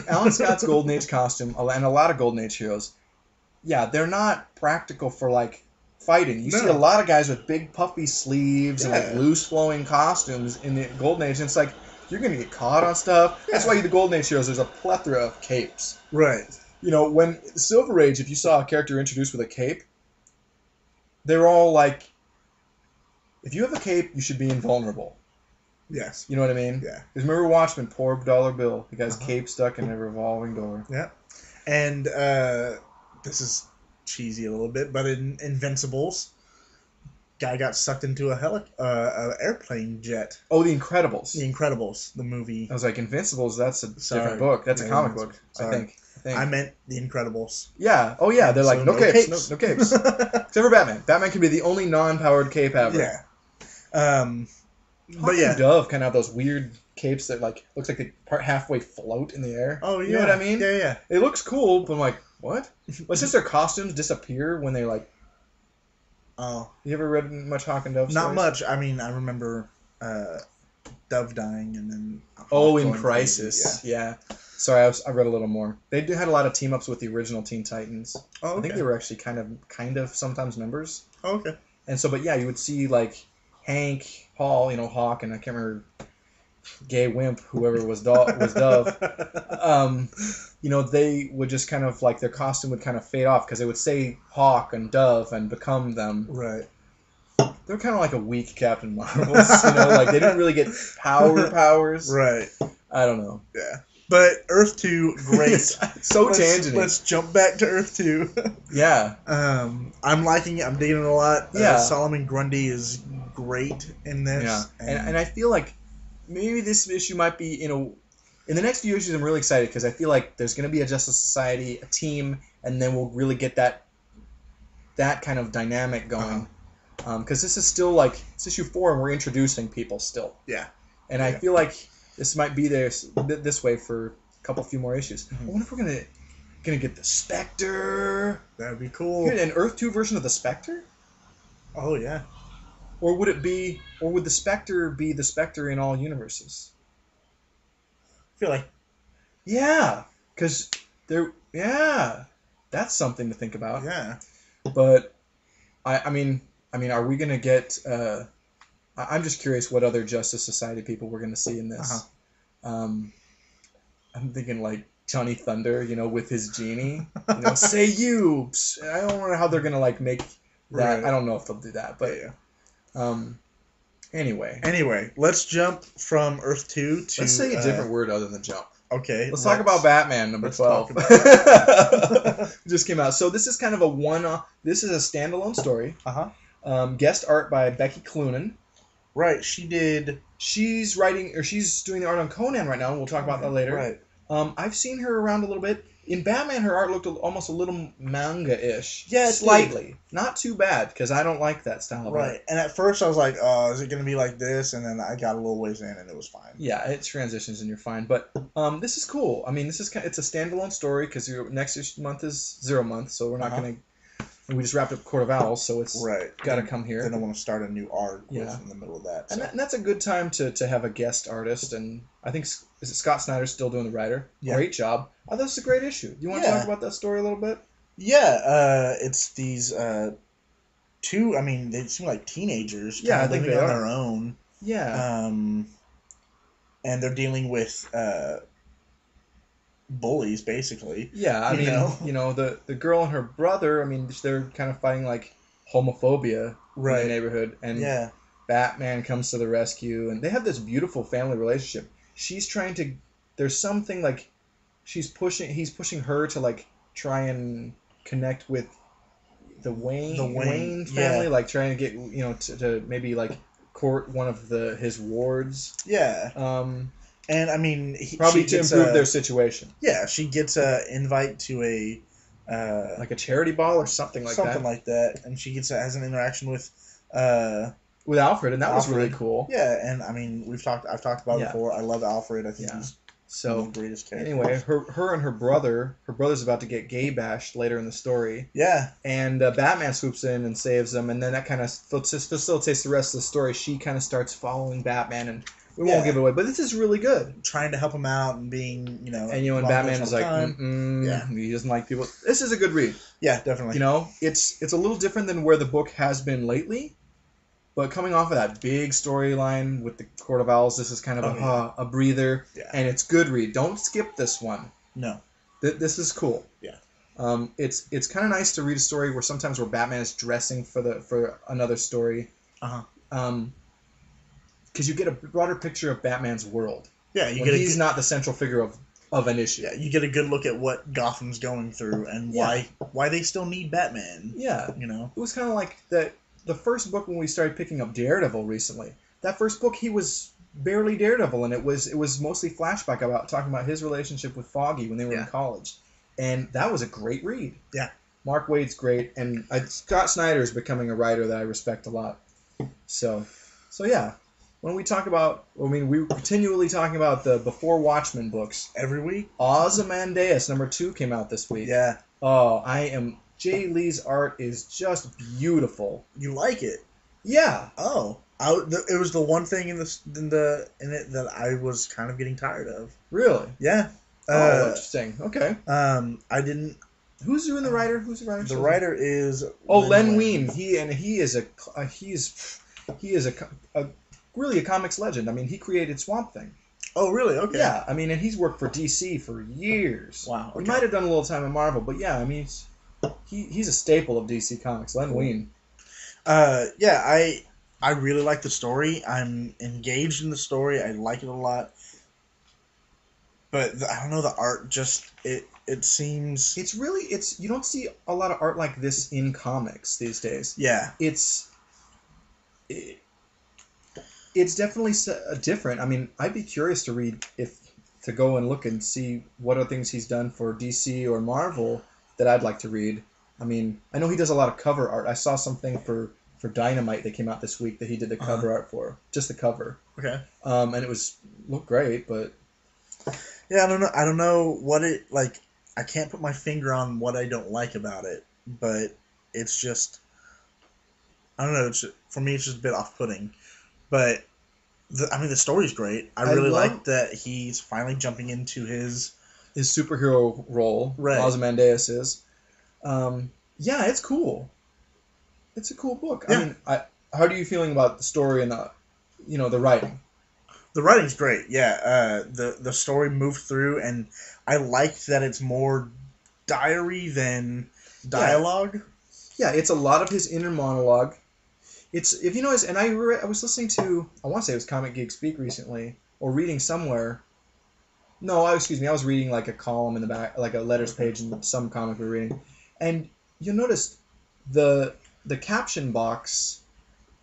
S1: Alan Scott's Golden Age costume, and a lot of Golden Age heroes. Yeah, they're not practical for fighting. You see a lot of guys with big puffy sleeves and loose flowing costumes in the Golden Age, and it's like you're gonna get caught on stuff. Yeah. That's why the Golden Age heroes, there's a plethora of capes.
S2: Right.
S1: When Silver Age, if you saw a character introduced with a cape, they're all if you have a cape, you should be invulnerable.
S2: Yes.
S1: You know what I mean?
S2: Yeah.
S1: Because remember Watchmen, poor dollar bill. The guy's cape stuck in a revolving door.
S2: Yeah. And this is cheesy a little bit, but in Invincibles, guy got sucked into a airplane jet.
S1: Oh, The Incredibles.
S2: The Incredibles, the movie.
S1: I was like, Invincibles, that's a different book. That's a comic book, I think.
S2: I meant The Incredibles.
S1: Yeah. Oh, yeah. They're like,
S2: So
S1: no capes.
S2: capes.
S1: No capes. Except for Batman. Batman can be the only non-powered cape ever.
S2: Yeah.
S1: But yeah. Dove kind of have those weird capes that like looks like they halfway float in the air.
S2: Oh, yeah.
S1: You know what I mean?
S2: Yeah, yeah.
S1: It looks cool, but I'm like, what? But since their costumes disappear when they like...
S2: Oh.
S1: You ever read much Hawk and Dove stories?
S2: Not much. I mean, I remember Dove dying and then...
S1: Oh, in Crisis. Yeah. Sorry, I read a little more. They had a lot of team-ups with the original Teen Titans.
S2: Oh, okay.
S1: I think they were actually kind of sometimes members.
S2: Oh, okay.
S1: And so, but yeah, you would see like Hank, Paul, Hawk, and I can't remember Gay Wimp, whoever was Dove. They would just kind of like their costume would kind of fade off because they would say Hawk and Dove and become them.
S2: Right.
S1: They're kind of like a weak Captain Marvels, like they didn't really get powers.
S2: Right.
S1: I don't know.
S2: Yeah. But Earth 2, great.
S1: So tangent.
S2: Let's jump back to Earth 2.
S1: Yeah.
S2: I'm liking it. I'm digging it a lot.
S1: Yeah.
S2: Solomon Grundy is great in this.
S1: Yeah. And I feel like maybe this issue might be, in the next few issues, I'm really excited because I feel like there's going to be a Justice Society, a team, and then we'll really get that kind of dynamic going. Because this is still like, it's issue 4 and we're introducing people still.
S2: Yeah.
S1: And I feel like this might be this way for a few more issues. I wonder if we're gonna get the Spectre.
S2: That'd be cool.
S1: An Earth 2 version of the Spectre?
S2: Oh yeah.
S1: Or would the Spectre be the Spectre in all universes?
S2: I feel like.
S1: Yeah, because that's something to think about.
S2: Yeah.
S1: But I mean, are we gonna get? I'm just curious what other Justice Society people we're gonna see in this. I'm thinking like Johnny Thunder, with his genie. Say you. I don't know how they're gonna like make that. Right. I don't know if they'll do that, but Anyway,
S2: let's jump from Earth 2 to.
S1: Let's say a different word other than jump.
S2: Okay.
S1: Let's talk about Batman number 12. Just came out. So this is kind of a one-off. This is a standalone story. Guest art by Becky Cloonan.
S2: Right, she's
S1: writing, or she's doing the art on Conan right now, and we'll talk about that later.
S2: Right.
S1: I've seen her around a little bit. In Batman, her art looked almost a little manga-ish.
S2: Yeah,
S1: slightly. Not too bad, because I don't like that style of art.
S2: Right, and at first I was like, oh, is it going to be like this? And then I got a little ways in, and it was fine.
S1: Yeah, it transitions, and you're fine. But this is cool. I mean, it's a standalone story, because next month is 0 month, so we're not going to... We just wrapped up Court of Owls, so it's got to come here.
S2: Then I want to start a new arc in the middle of that. So.
S1: And that's a good time to have a guest artist. And I think, is it Scott Snyder still doing the writer? Yeah. Great job. Oh, that's a great issue. You want to talk about that story a little bit?
S2: Yeah. It's these two, they seem like teenagers.
S1: Yeah, I think
S2: living
S1: they
S2: on
S1: are.
S2: their own.
S1: Yeah.
S2: And they're dealing with... bullies, basically.
S1: Yeah, I mean, the girl and her brother, they're kind of fighting like homophobia in the neighborhood, and Batman comes to the rescue, and they have this beautiful family relationship. She's trying to, there's something like, he's pushing her to like try and connect with the Wayne family, like trying to get to maybe like court one of his wards.
S2: Yeah. And
S1: probably to improve their situation.
S2: Yeah, she gets an invite to a
S1: like a charity ball or something like
S2: that, and she has an interaction with
S1: Alfred, and that was really cool.
S2: Yeah, and I've talked about it before. I love Alfred. I think he's
S1: the
S2: greatest character.
S1: Anyway, her and her brother's about to get gay bashed later in the story.
S2: Yeah,
S1: and Batman swoops in and saves them, and then that kind of facilitates the rest of the story. She kind of starts following Batman, and we won't give it away, but this is really good.
S2: Trying to help him out and being,
S1: And and Batman is like, he doesn't like people. This is a good read.
S2: Yeah, definitely.
S1: It's a little different than where the book has been lately, but coming off of that big storyline with the Court of Owls, this is kind of a breather, and it's good read. Don't skip this one.
S2: No.
S1: This is cool.
S2: Yeah.
S1: It's kind of nice to read a story where Batman is dressing for another story. because you get a broader picture of Batman's world.
S2: Yeah,
S1: he's not the central figure of an issue.
S2: Yeah, you get a good look at what Gotham's going through and why they still need Batman.
S1: Yeah, it was kind of like the first book when we started picking up Daredevil recently. That first book, he was barely Daredevil, and it was mostly flashback about talking about his relationship with Foggy when they were in college, and that was a great read.
S2: Yeah,
S1: Mark Waid's great, and Scott Snyder's becoming a writer that I respect a lot. So yeah. When we talk about, we're continually talking about the Before Watchmen books.
S2: Every week?
S1: Ozymandias #2 came out this week.
S2: Yeah.
S1: Oh, Jay Lee's art is just beautiful.
S2: You like it?
S1: Yeah.
S2: Oh. It was the one thing in it that I was kind of getting tired of.
S1: Really?
S2: Yeah.
S1: Oh, interesting. Okay.
S2: I didn't...
S1: Who's doing the writer? Who's the writer?
S2: The writer is...
S1: Len Wein. He is really a comics legend. I mean, he created Swamp Thing.
S2: Oh, really? Okay.
S1: Yeah, and he's worked for DC for years.
S2: Wow. Okay.
S1: He might have done a little time in Marvel, but yeah, he's a staple of DC Comics. Len Wein.
S2: Yeah, I really like the story. I'm engaged in the story. I like it a lot. But I don't know, the art just it seems
S1: you don't see a lot of art like this in comics these days.
S2: Yeah.
S1: It's definitely different. I mean, I'd be curious to go and look and see what other things he's done for DC or Marvel that I'd like to read. I mean, I know he does a lot of cover art. I saw something for Dynamite that came out this week that he did the cover art for, just the cover.
S2: Okay.
S1: And it looked great, but
S2: yeah, I don't know what it like. I can't put my finger on what I don't like about it, but it's just I don't know. For me, it's just a bit off-putting. But the story's great. I really like that he's finally jumping into his
S1: superhero role.
S2: Right.
S1: Ozymandias is. Yeah, it's cool. It's a cool book.
S2: Yeah.
S1: I mean, how are you feeling about the story and the writing?
S2: The writing's great. Yeah. The story moved through, and I liked that it's more diary than dialogue.
S1: Yeah, it's a lot of his inner monologue. It's, if you notice, and I was listening to, I want to say it was Comic Geek Speak recently, or reading somewhere. No, excuse me, I was reading like a column in the back, like a letters page in some comic we were reading, and you'll notice the caption box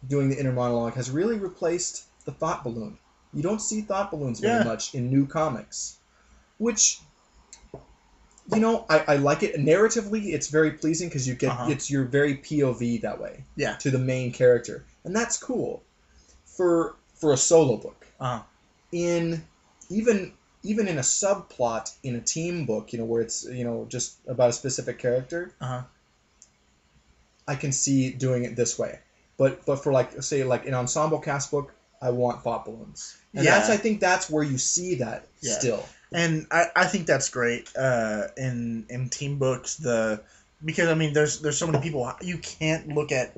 S1: doing the inner monologue has really replaced the thought balloon. You don't see thought balloons very much in new comics, which, I like it. Narratively, it's very pleasing because you get it's your very POV that way.
S2: Yeah.
S1: To the main character, and that's cool for a solo book. In even in a subplot in a team book, where it's just about a specific character. I can see doing it this way, but for say an ensemble cast book, I want thought balloons, and I think that's where you see that still.
S2: And I think that's great in team books. Because I mean, there's so many people. You can't look at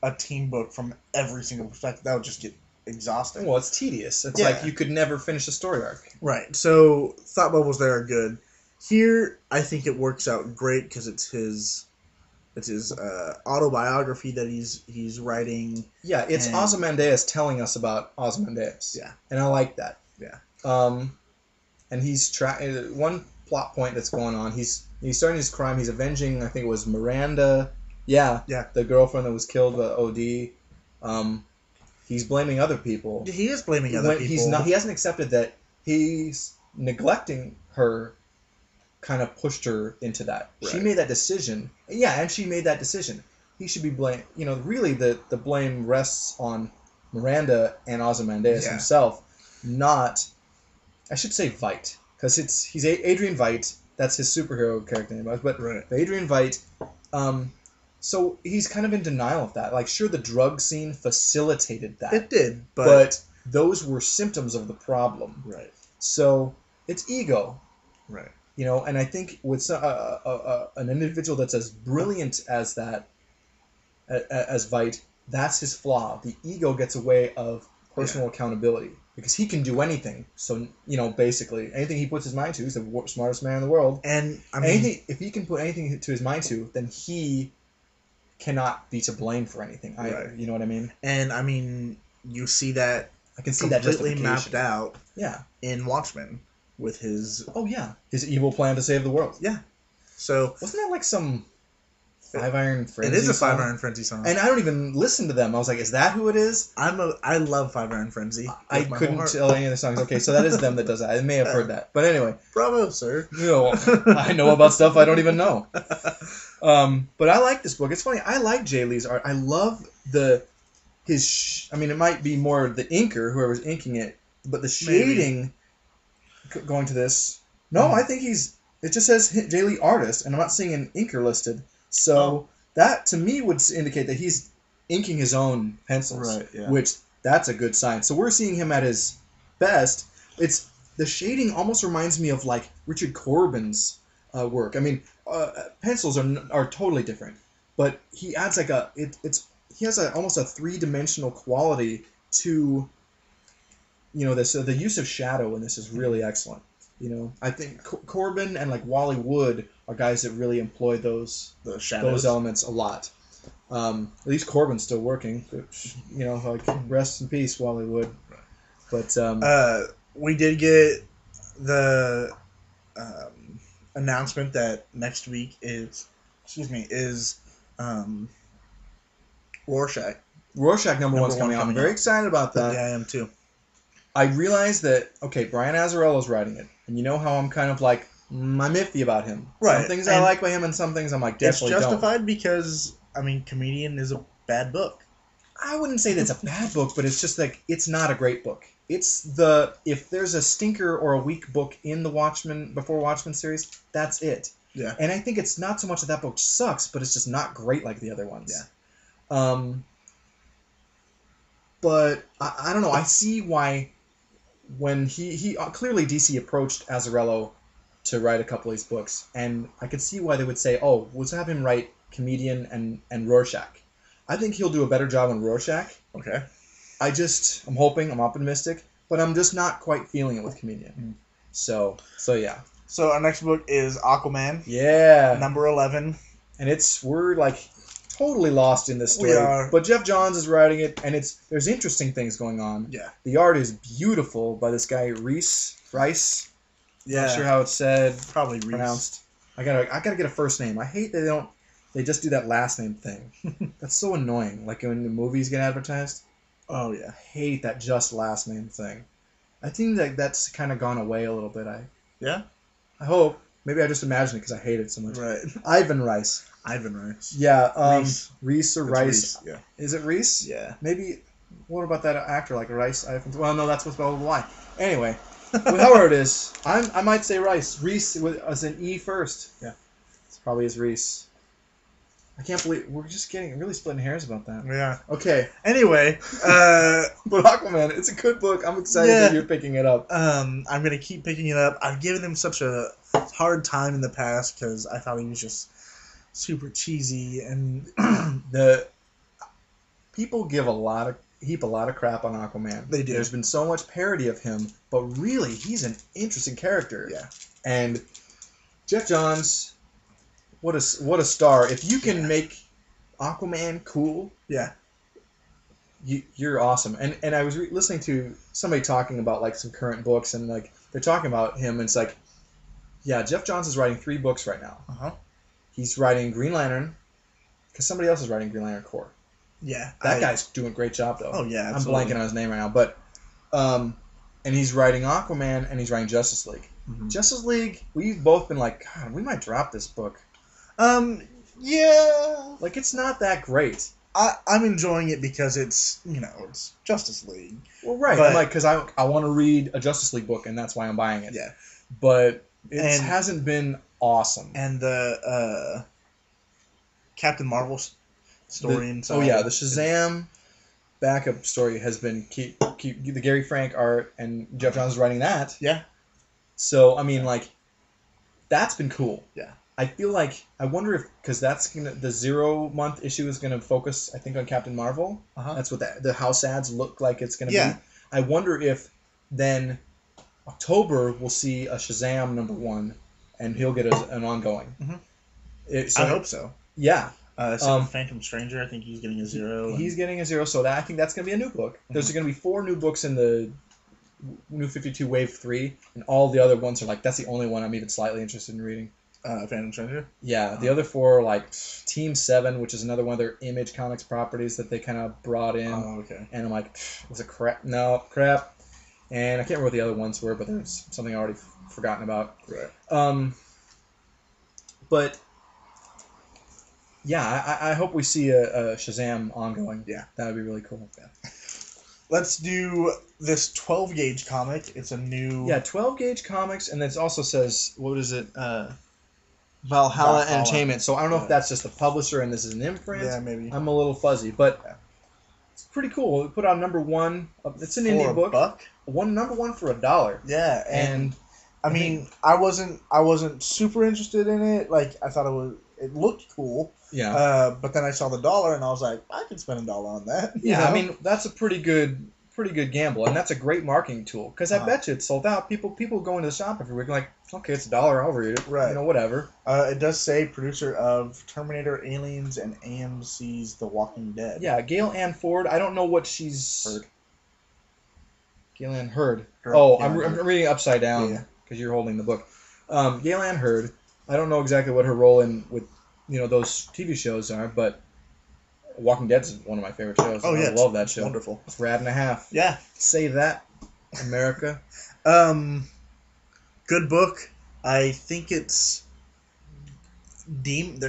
S2: a team book from every single perspective. That would just get exhausting.
S1: Well, it's tedious. It's like you could never finish a story arc.
S2: Right. So thought bubbles there are good. Here, I think it works out great because it's his autobiography that he's writing.
S1: Yeah, it's Ozymandias telling us about Ozymandias.
S2: Yeah,
S1: and I like that.
S2: Yeah.
S1: And he's one plot point that's going on. He's starting his crime. He's avenging. I think it was Miranda. Yeah.
S2: Yeah.
S1: The girlfriend that was killed by OD. He's blaming other people.
S2: He is blaming other people.
S1: He's not. He hasn't accepted that he's neglecting her. Kind of pushed her into that. Right. She made that decision. Yeah, and she made that decision. He should be blamed. Really the blame rests on Miranda and Ozymandias himself, not. I should say Veidt, because he's Adrian Veidt. That's his superhero character name. But Adrian Veidt. So he's kind of in denial of that. Like, sure, the drug scene facilitated that.
S2: It did,
S1: but those were symptoms of the problem.
S2: Right.
S1: So it's ego.
S2: Right.
S1: And I think with an individual that's as brilliant as that, as Veidt, that's his flaw. The ego gets away of personal accountability because he can do anything. So basically anything he puts his mind to, he's the smartest man in the world.
S2: And I mean,
S1: if he can put anything to his mind to, then he cannot be to blame for anything either.
S2: Right.
S1: You know what I mean?
S2: And I mean, you see that
S1: I can see that
S2: completely
S1: justification
S2: mapped out
S1: Yeah.
S2: in Watchmen with his
S1: Oh yeah. His evil plan to save the world.
S2: yeah. So
S1: Wasn't that like some Five Iron Frenzy?
S2: it is a
S1: song?
S2: 5 Iron Frenzy song.
S1: And I don't even listen to them. I was like, is that who it is?
S2: I love 5 Iron Frenzy.
S1: I
S2: with my whole
S1: couldn't
S2: heart.
S1: tell any of the songs. Okay, so that is them that does that. I may have heard that. But anyway,
S2: Bravo, sir.
S1: you know, I know about stuff I don't even know. But I like this book. It's funny. I like Jay Lee's art. I love I mean, it might be more the inker, whoever's inking it, but the shading going to this. No, I think it just says Jay Lee artist, and I'm not seeing an inker listed. So that to me would indicate that he's inking his own pencils,
S2: Right, yeah.
S1: which that's a good sign. So we're seeing him at his best. It's the shading almost reminds me of like Richard Corbin's work. I mean, pencils are totally different, but he adds like he has almost a 3-dimensional quality to this. The use of shadow in this is really excellent. I think Corbin and like Wally Wood are guys that really employ the elements a lot. At least Corbin's still working, which, like rest in peace, Wally Wood. But
S2: we did get the announcement that next week is Rorschach.
S1: Rorschach number one's coming out. I'm very excited about that.
S2: Yeah, I am too.
S1: I realized that, Brian Azzarello's writing it. And you know how I'm kind of like, I'm iffy about him.
S2: Right.
S1: Some things I like by him and some things I'm like, definitely
S2: don't. It's justified because, I mean, Comedian is a bad book.
S1: I wouldn't say that's a bad book, but it's just like, it's not a great book. It's if there's a stinker or a weak book in the Before Watchmen series, that's it.
S2: Yeah.
S1: And I think it's not so much that book sucks, but it's just not great like the other ones. Yeah. But I don't know. I see why when he clearly DC approached Azzarello to write a couple of these books, and I could see why they would say, "Oh, let's have him write Comedian and Rorschach." I think he'll do a better job on Rorschach.
S2: Okay.
S1: I'm hoping, I'm optimistic, but I'm just not quite feeling it with Comedian. So yeah.
S2: So our next book is Aquaman.
S1: Yeah.
S2: Number 11.
S1: And we're like totally lost in this story.
S2: We are.
S1: But Jeff Johns is writing it, and there's interesting things going on.
S2: Yeah.
S1: The art is beautiful by this guy Rice.
S2: Yeah.
S1: Not sure how it's said.
S2: Probably
S1: pronounced. I gotta get a first name. I hate they just do that last name thing. That's so annoying. Like when the movies get advertised.
S2: Oh yeah.
S1: I hate that just last name thing. I think that's kind of gone away a little bit.
S2: Yeah.
S1: I hope. Maybe I just imagine it because I hate it so much.
S2: Right.
S1: Ivan Rice. Yeah. Reese or Rice.
S2: Reese, yeah.
S1: Is it Reese?
S2: Yeah.
S1: Maybe. What about that actor like Rice? Well, no, that's what's spelled with Y. Anyway, however it is, I might say Rice. Reese as an E first. Yeah. It's probably as Reese. I can't believe we're just really splitting hairs about that.
S2: Yeah.
S1: Okay.
S2: Anyway,
S1: but Aquaman, it's a good book. I'm excited that you're picking it up.
S2: I'm gonna keep picking it up. I've given him such a hard time in the past because I thought he was just super cheesy, and
S1: the people heap a lot of crap on Aquaman.
S2: They do.
S1: There's been so much parody of him, but really, he's an interesting character.
S2: Yeah. And
S1: Jeff Johns. What a star! If you can make Aquaman cool, you're awesome. And I was listening to somebody talking about like some current books, and like they're talking about him, and it's like, yeah, Jeff Johns is writing 3 books right now. He's writing Green Lantern, because somebody else is writing Green Lantern Corps.
S2: Yeah,
S1: that guy's doing a great job though.
S2: Oh yeah, absolutely.
S1: I'm blanking on his name right now, but and he's writing Aquaman, and he's writing Justice League. Justice League, we've both been like, God, we might drop this book.
S2: Yeah.
S1: Like, it's not that great.
S2: I'm enjoying it because it's Justice League.
S1: Well, right. I'm like, because I want to read a Justice League book, and that's why I'm buying it.
S2: Yeah.
S1: But it hasn't been awesome.
S2: And the Captain Marvel story inside.
S1: Oh, yeah. The Shazam backup story has been keep the Gary Frank art, and Jeff Johns is writing that.
S2: Yeah.
S1: So, I mean, like, that's been cool.
S2: Yeah.
S1: I feel like, I wonder if, because the 0-month issue is going to focus, I think, on Captain Marvel. That's what the house ads look like it's going to be. I wonder if then October we'll see a Shazam #1, and he'll get an ongoing.
S2: I hope so.
S1: Yeah.
S2: Phantom Stranger, I think he's getting a 0.
S1: He's getting a 0, so I think that's going to be a new book. There's going to be 4 new books in the New 52 Wave 3, and all the other ones are like, that's the only one I'm even slightly interested in reading.
S2: Phantom Stranger?
S1: Yeah, the other 4 are like Team 7, which is another one of their Image Comics properties that they kind of brought in.
S2: Oh, okay.
S1: And I'm like, was it crap? No, crap. And I can't remember what the other ones were, but there's something I already forgotten about.
S2: Right.
S1: But yeah, I hope we see a Shazam ongoing.
S2: Yeah.
S1: That would be really cool. Yeah.
S2: Let's do this 12 gauge comic. It's a new...
S1: Yeah, 12 gauge comics, and it also says, what is it? Valhalla Entertainment. So I don't know if that's just the publisher and this is an imprint.
S2: Yeah, maybe.
S1: I'm a little fuzzy, but it's pretty cool. We put out number 1. It's an indie book.
S2: $1?
S1: Number 1 for $1.
S2: Yeah, and I mean, I wasn't super interested in it. Like, I thought it looked cool.
S1: Yeah.
S2: But then I saw the $1 and I was like, I could spend $1 on that.
S1: Yeah, I mean, that's a pretty good gamble, and that's a great marketing tool because I bet you it's sold out. People go into the shop every week like, okay, it's $1, I'll read it.
S2: Right.
S1: You know, whatever.
S2: It does say producer of Terminator, Aliens, and AMC's The Walking Dead.
S1: Yeah, Gail Ann Ford. I don't know what she's...
S2: Heard.
S1: Gail Ann Hurd.
S2: Girl,
S1: I'm reading upside down because you're holding the book. Gail Ann Hurd. I don't know exactly what her role with those TV shows are, but Walking Dead is one of my favorite shows.
S2: Oh yeah,
S1: I love that show.
S2: Wonderful.
S1: It's rad and a half.
S2: Yeah.
S1: Say that, America.
S2: Good book. I think it's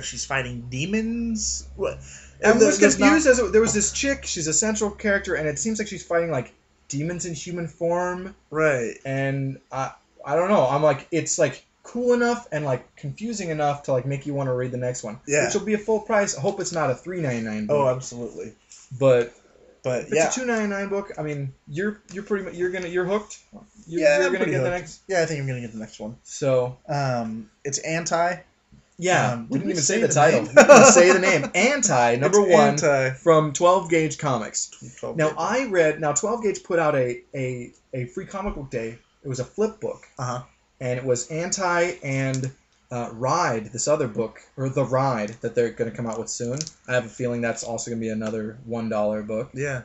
S2: she's fighting demons. What?
S1: I was confused as there was this chick. She's a central character, and it seems like she's fighting like demons in human form.
S2: Right.
S1: And I don't know. I'm like, it's like cool enough and like confusing enough to like make you want to read the next one.
S2: Yeah.
S1: Which will be a full price. I hope it's not a $3.99 book.
S2: Oh, absolutely.
S1: But
S2: if
S1: it's a $2.99 book, I mean, you're pretty much you're hooked.
S2: You're
S1: gonna get
S2: hooked.
S1: the next.
S2: Yeah, I think I'm gonna get the next one.
S1: So.
S2: It's Anti.
S1: Yeah,
S2: we
S1: didn't even say the title.
S2: name?
S1: We didn't say the name. Anti, number 1
S2: Anti.
S1: from 12 Gauge Comics.
S2: 12
S1: Now
S2: gauge.
S1: 12 Gauge put out a free comic book day. It was a flip book.
S2: Uh-huh.
S1: And it was Anti and Ride, this other book, or The Ride, that they're going to come out with soon. I have a feeling that's also going to be another $1 book.
S2: Yeah.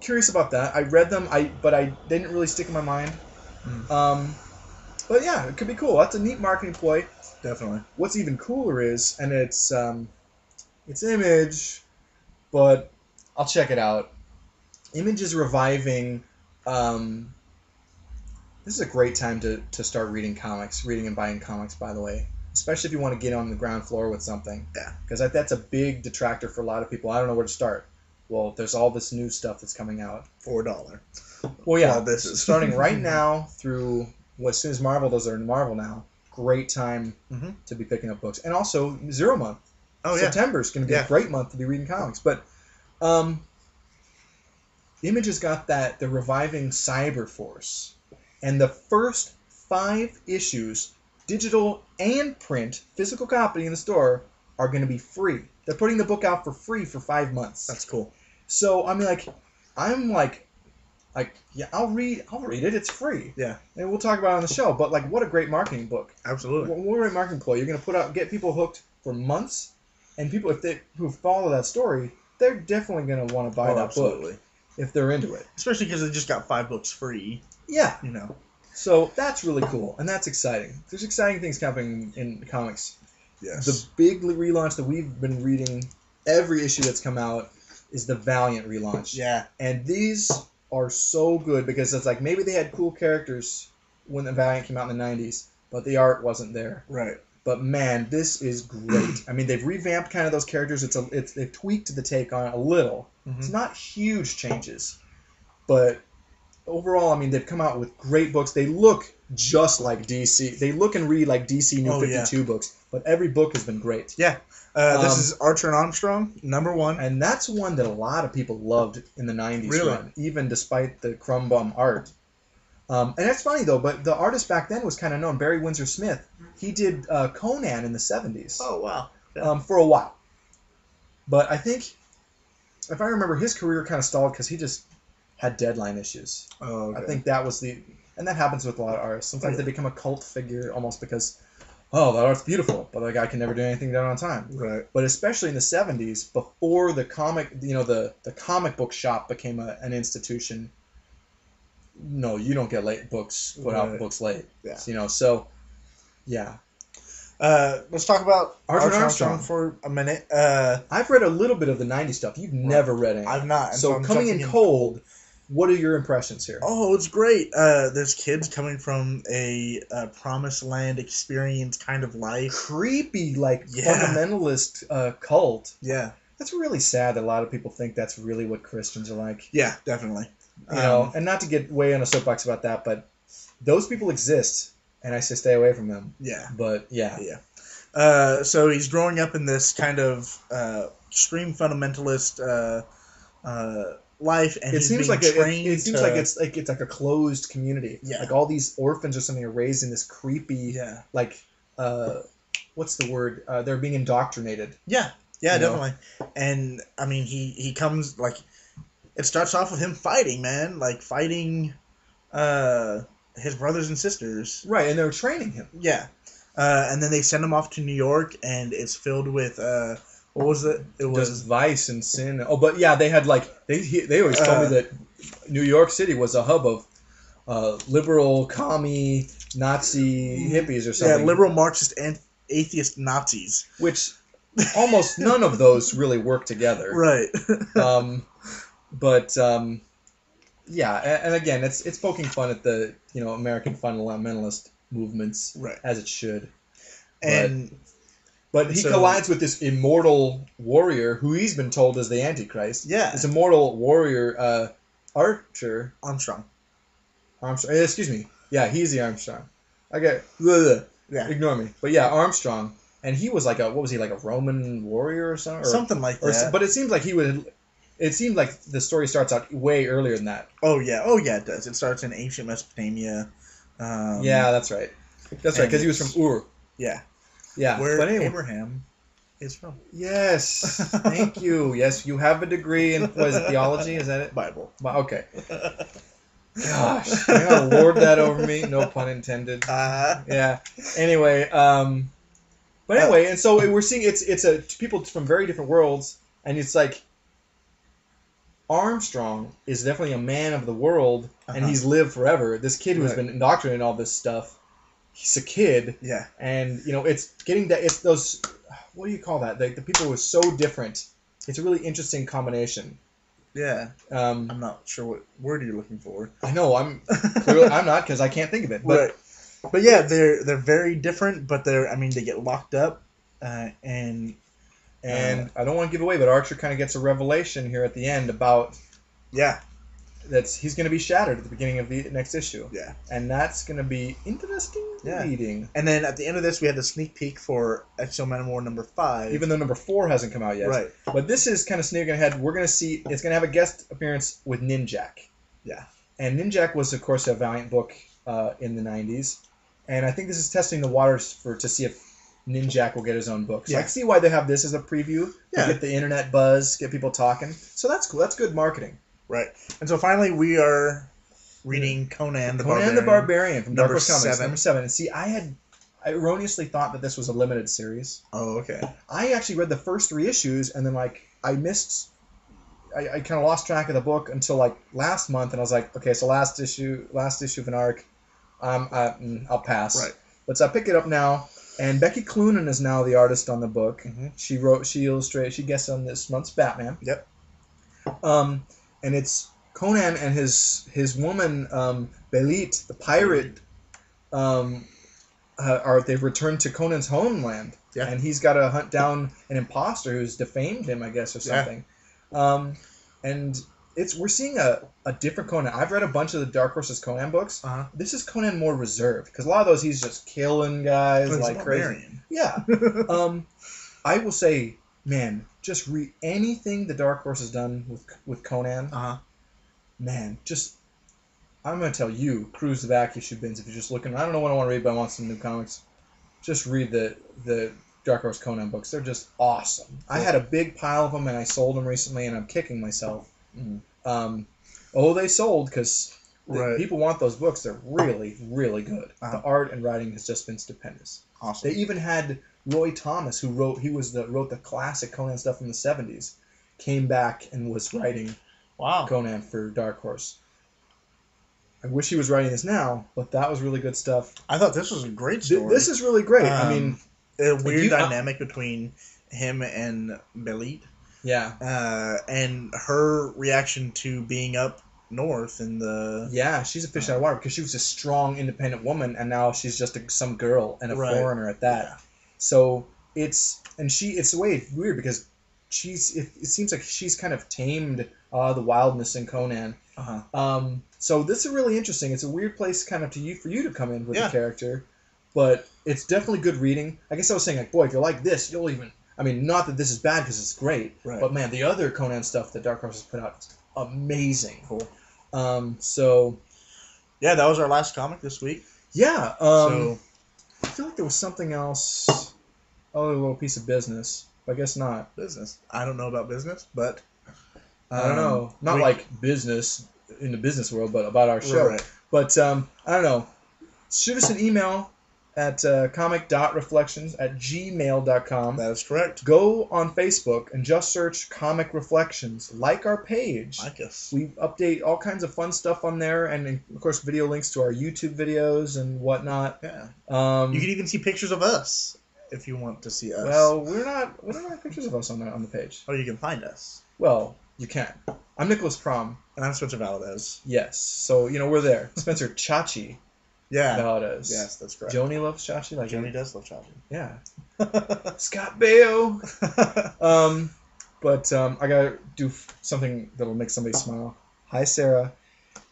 S1: Curious about that. I read them, but they didn't really stick in my mind. But yeah, it could be cool. That's a neat marketing ploy.
S2: Definitely.
S1: What's even cooler is, and it's Image, but I'll check it out. Image is reviving. This is a great time to start reading and buying comics, by the way. Especially if you want to get on the ground floor with something.
S2: Yeah.
S1: Because that's a big detractor for a lot of people. I don't know where to start. Well, there's all this new stuff that's coming out.
S2: $4.
S1: Well, yeah.
S2: Well, this is
S1: starting right now through... Well, as soon as Marvel does their Marvel now, great time to be picking up books. And also, 0 month.
S2: Oh, yeah.
S1: September is going to be a great month to be reading comics. But Image has got the reviving Cyber Force. And the first 5 issues, digital and print, physical copy in the store, are going to be free. They're putting the book out for free for 5 months.
S2: That's cool.
S1: So, I mean, I'm like, yeah, I'll read it. It's free.
S2: Yeah.
S1: And we'll talk about it on the show. But like, what a great marketing book.
S2: Absolutely.
S1: What a great marketing ploy. You're gonna get people hooked for months, and people who follow that story, they're definitely gonna want to buy that book if they're into it.
S2: Especially because they just got 5 books free.
S1: Yeah.
S2: So
S1: that's really cool, and that's exciting. There's exciting things happening in comics.
S2: Yes.
S1: The big relaunch that we've been reading, every issue that's come out, is the Valiant relaunch.
S2: Yeah.
S1: And these are so good because it's like maybe they had cool characters when the Valiant came out in the 90s, but the art wasn't there.
S2: Right.
S1: But man, this is great. I mean, they've revamped kind of those characters. They've tweaked the take on it a little.
S2: Mm-hmm.
S1: It's not huge changes, but overall, I mean, they've come out with great books. They look just like DC. They look and read like DC New 52 books, but every book has been great.
S2: Yeah. This is Archer and Armstrong, number 1.
S1: And that's one that a lot of people loved in the 90s
S2: Really?
S1: run, even despite the crumb bum art. And that's funny, though, but the artist back then was kind of known, Barry Windsor Smith. He did Conan in the 70s.
S2: Oh, wow. Yeah.
S1: For a while. But I think, if I remember, his career kind of stalled because he just had deadline issues.
S2: Oh, okay.
S1: I think that was and that happens with a lot of artists. Sometimes they become a cult figure almost because, oh, that art's beautiful, but the guy can never do anything done on time.
S2: Right.
S1: But especially in the 70s, before the the comic book shop became an institution, no, you don't get late books, put out books late.
S2: Yeah.
S1: So, yeah.
S2: Let's talk about
S1: Arthur
S2: Armstrong for a minute.
S1: I've read a little bit of the 90s stuff. You've never read any.
S2: I've not.
S1: So coming in cold, what are your impressions here?
S2: Oh, it's great. There's kids coming from a promised land experience kind of life.
S1: Creepy, fundamentalist cult.
S2: Yeah.
S1: That's really sad that a lot of people think that's really what Christians are like.
S2: Yeah, definitely.
S1: And not to get way on a soapbox about that, but those people exist, and I say stay away from them.
S2: Yeah.
S1: But, yeah.
S2: Yeah. So he's growing up in this kind of extreme fundamentalist life, and
S1: it
S2: he's
S1: seems
S2: being
S1: like
S2: trained
S1: it seems like it's like a closed community.
S2: Yeah.
S1: Like all these orphans or something are raised in this creepy, what's the word? They're being indoctrinated.
S2: Yeah. Yeah, definitely. And I mean, he comes like, it starts off with him fighting, man, like fighting his brothers and sisters.
S1: Right, and they're training him.
S2: Yeah. And then they send him off to New York, and it's filled with what was it? It was
S1: just vice and sin. Oh, but yeah, they had they always told me that New York City was a hub of liberal, commie, Nazi hippies or something.
S2: Yeah, liberal, Marxist, and atheist Nazis.
S1: Which almost none of those really work together.
S2: Right.
S1: Yeah, and again, it's poking fun at the American fundamentalist movements,
S2: right,
S1: as it should. But he collides with this immortal warrior who he's been told is the Antichrist.
S2: Yeah.
S1: This immortal warrior,
S2: Armstrong.
S1: Excuse me. Yeah, he's the Armstrong. Yeah. Ignore me. But yeah, Armstrong. And he was like a Roman warrior or something?
S2: Something like that.
S1: But it seems like it seemed like the story starts out way earlier than that.
S2: Oh yeah, it does. It starts in ancient Mesopotamia.
S1: Yeah, that's right. That's right, because he was from Ur.
S2: Yeah.
S1: Yeah.
S2: Where Abraham is from.
S1: Yes. Thank you. Yes, you have a degree in theology, is that it?
S2: Bible.
S1: Okay. Gosh, you're gonna lord that over me. No pun intended. Yeah. Anyway, and so we're seeing it's people from very different worlds, and it's like Armstrong is definitely a man of the world, and he's lived forever. This kid who's been indoctrinated in all this stuff, he's a kid.
S2: Yeah.
S1: And it's getting that it's those, what do you call that? The people who are so different. It's a really interesting combination.
S2: Yeah. I'm not sure what word you're looking for.
S1: I know I'm not, because I can't think of it. But
S2: But yeah, they're very different, but they get locked up, and
S1: I don't want to give away, but Archer kind of gets a revelation here at the end about that he's going to be shattered at the beginning of the next issue.
S2: Yeah,
S1: and that's going to be interesting reading.
S2: And then at the end of this, we had the sneak peek for Exo Manowar number 5,
S1: even though number 4 hasn't come out yet.
S2: Right,
S1: but this is kind of sneaking ahead. We're going to see it's going to have a guest appearance with Ninjak.
S2: Yeah, and
S1: Ninjak was of course a Valiant book in the 90s. And I think this is testing the waters to see if Ninjak will get his own book. So I can see why they have this as a preview to get the internet buzz, get people talking. So that's cool. That's good marketing.
S2: Right. And so finally we are reading Conan the
S1: Barbarian from Dark Horse Comics,
S2: 7.
S1: number 7. And see, I erroneously thought that this was a limited series.
S2: Oh, okay. I
S1: actually read the first 3 issues, and then I kind of lost track of the book until last month, and I was like, okay, so last issue of an arc. I'll pass.
S2: Right.
S1: But so I pick it up now, and Becky Cloonan is now the artist on the book.
S2: Mm-hmm.
S1: She illustrated, she guessed on this month's Batman.
S2: Yep.
S1: And it's Conan and his woman, Belit, the pirate, they've returned to Conan's homeland.
S2: Yeah.
S1: And he's got to hunt down an imposter who's defamed him, I guess, or something. Yeah. And we're seeing a different Conan. I've read a bunch of the Dark Horse's Conan books.
S2: Uh-huh.
S1: This is Conan more reserved, because a lot of those he's just killing guys like crazy. Yeah. I will say, man, just read anything the Dark Horse has done with Conan.
S2: Uh-huh.
S1: Man, I'm gonna tell you, cruise the back issue bins if you're just looking. I don't know what I want to read, but I want some new comics. Just read the Dark Horse Conan books. They're just awesome. I had a big pile of them, and I sold them recently, and I'm kicking myself. Mm-hmm. They sold because
S2: Right.
S1: People want those books. They're really, really good. The art and writing has just been stupendous.
S2: Awesome.
S1: They even had Roy Thomas, who wrote the classic Conan stuff in the 70s, came back and was writing Conan for Dark Horse. I wish he was writing this now, but that was really good stuff.
S2: I thought this was a great story.
S1: This is really great. I mean,
S2: a weird dynamic between him and Belit.
S1: Yeah.
S2: And her reaction to being up north in the...
S1: Yeah, she's a fish out of water because she was a strong, independent woman, and now she's just some girl and a foreigner at that. Yeah. So it's the way it's weird because it seems like she's kind of tamed the wildness in Conan. So this is really interesting. It's a weird place kind of for you to come in with the character, but it's definitely good reading. I guess I was saying, like, boy, if you like this, you'll even... I mean, not that this is bad because it's great, but man, the other Conan stuff that Dark Horse has put out is amazing.
S2: Cool.
S1: So...
S2: Yeah, that was our last comic this week.
S1: Yeah. So I feel like there was something else. Oh, a little piece of business. But I guess not.
S2: Business. I don't know about business, but...
S1: I don't know. Not like business in the business world, but about our show. Right. But I don't know. Shoot us an email at comic.reflections@gmail.com.
S2: That is correct.
S1: Go on Facebook and just search Comic Reflections. Like our page.
S2: Like us.
S1: We update all kinds of fun stuff on there, and of course video links to our YouTube videos and whatnot.
S2: Yeah. You can even see pictures of us if you want to see us.
S1: Well, we don't have pictures of us on the page.
S2: Oh, you can find us.
S1: Well, you can. I'm Nicholas Prom.
S2: And I'm Spencer Valdez.
S1: Yes. So, we're there. Spencer Chachi.
S2: Yeah.
S1: Valdez.
S2: Yes, that's correct.
S1: Joni loves Chachi. Like
S2: Joni does love Chachi.
S1: Yeah. Scott Baio. But I got to do something that'll make somebody smile. Hi, Sarah.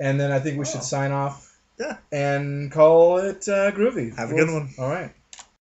S1: And then I think we should sign off.
S2: Yeah.
S1: And call it groovy.
S2: Have a good one.
S1: All right.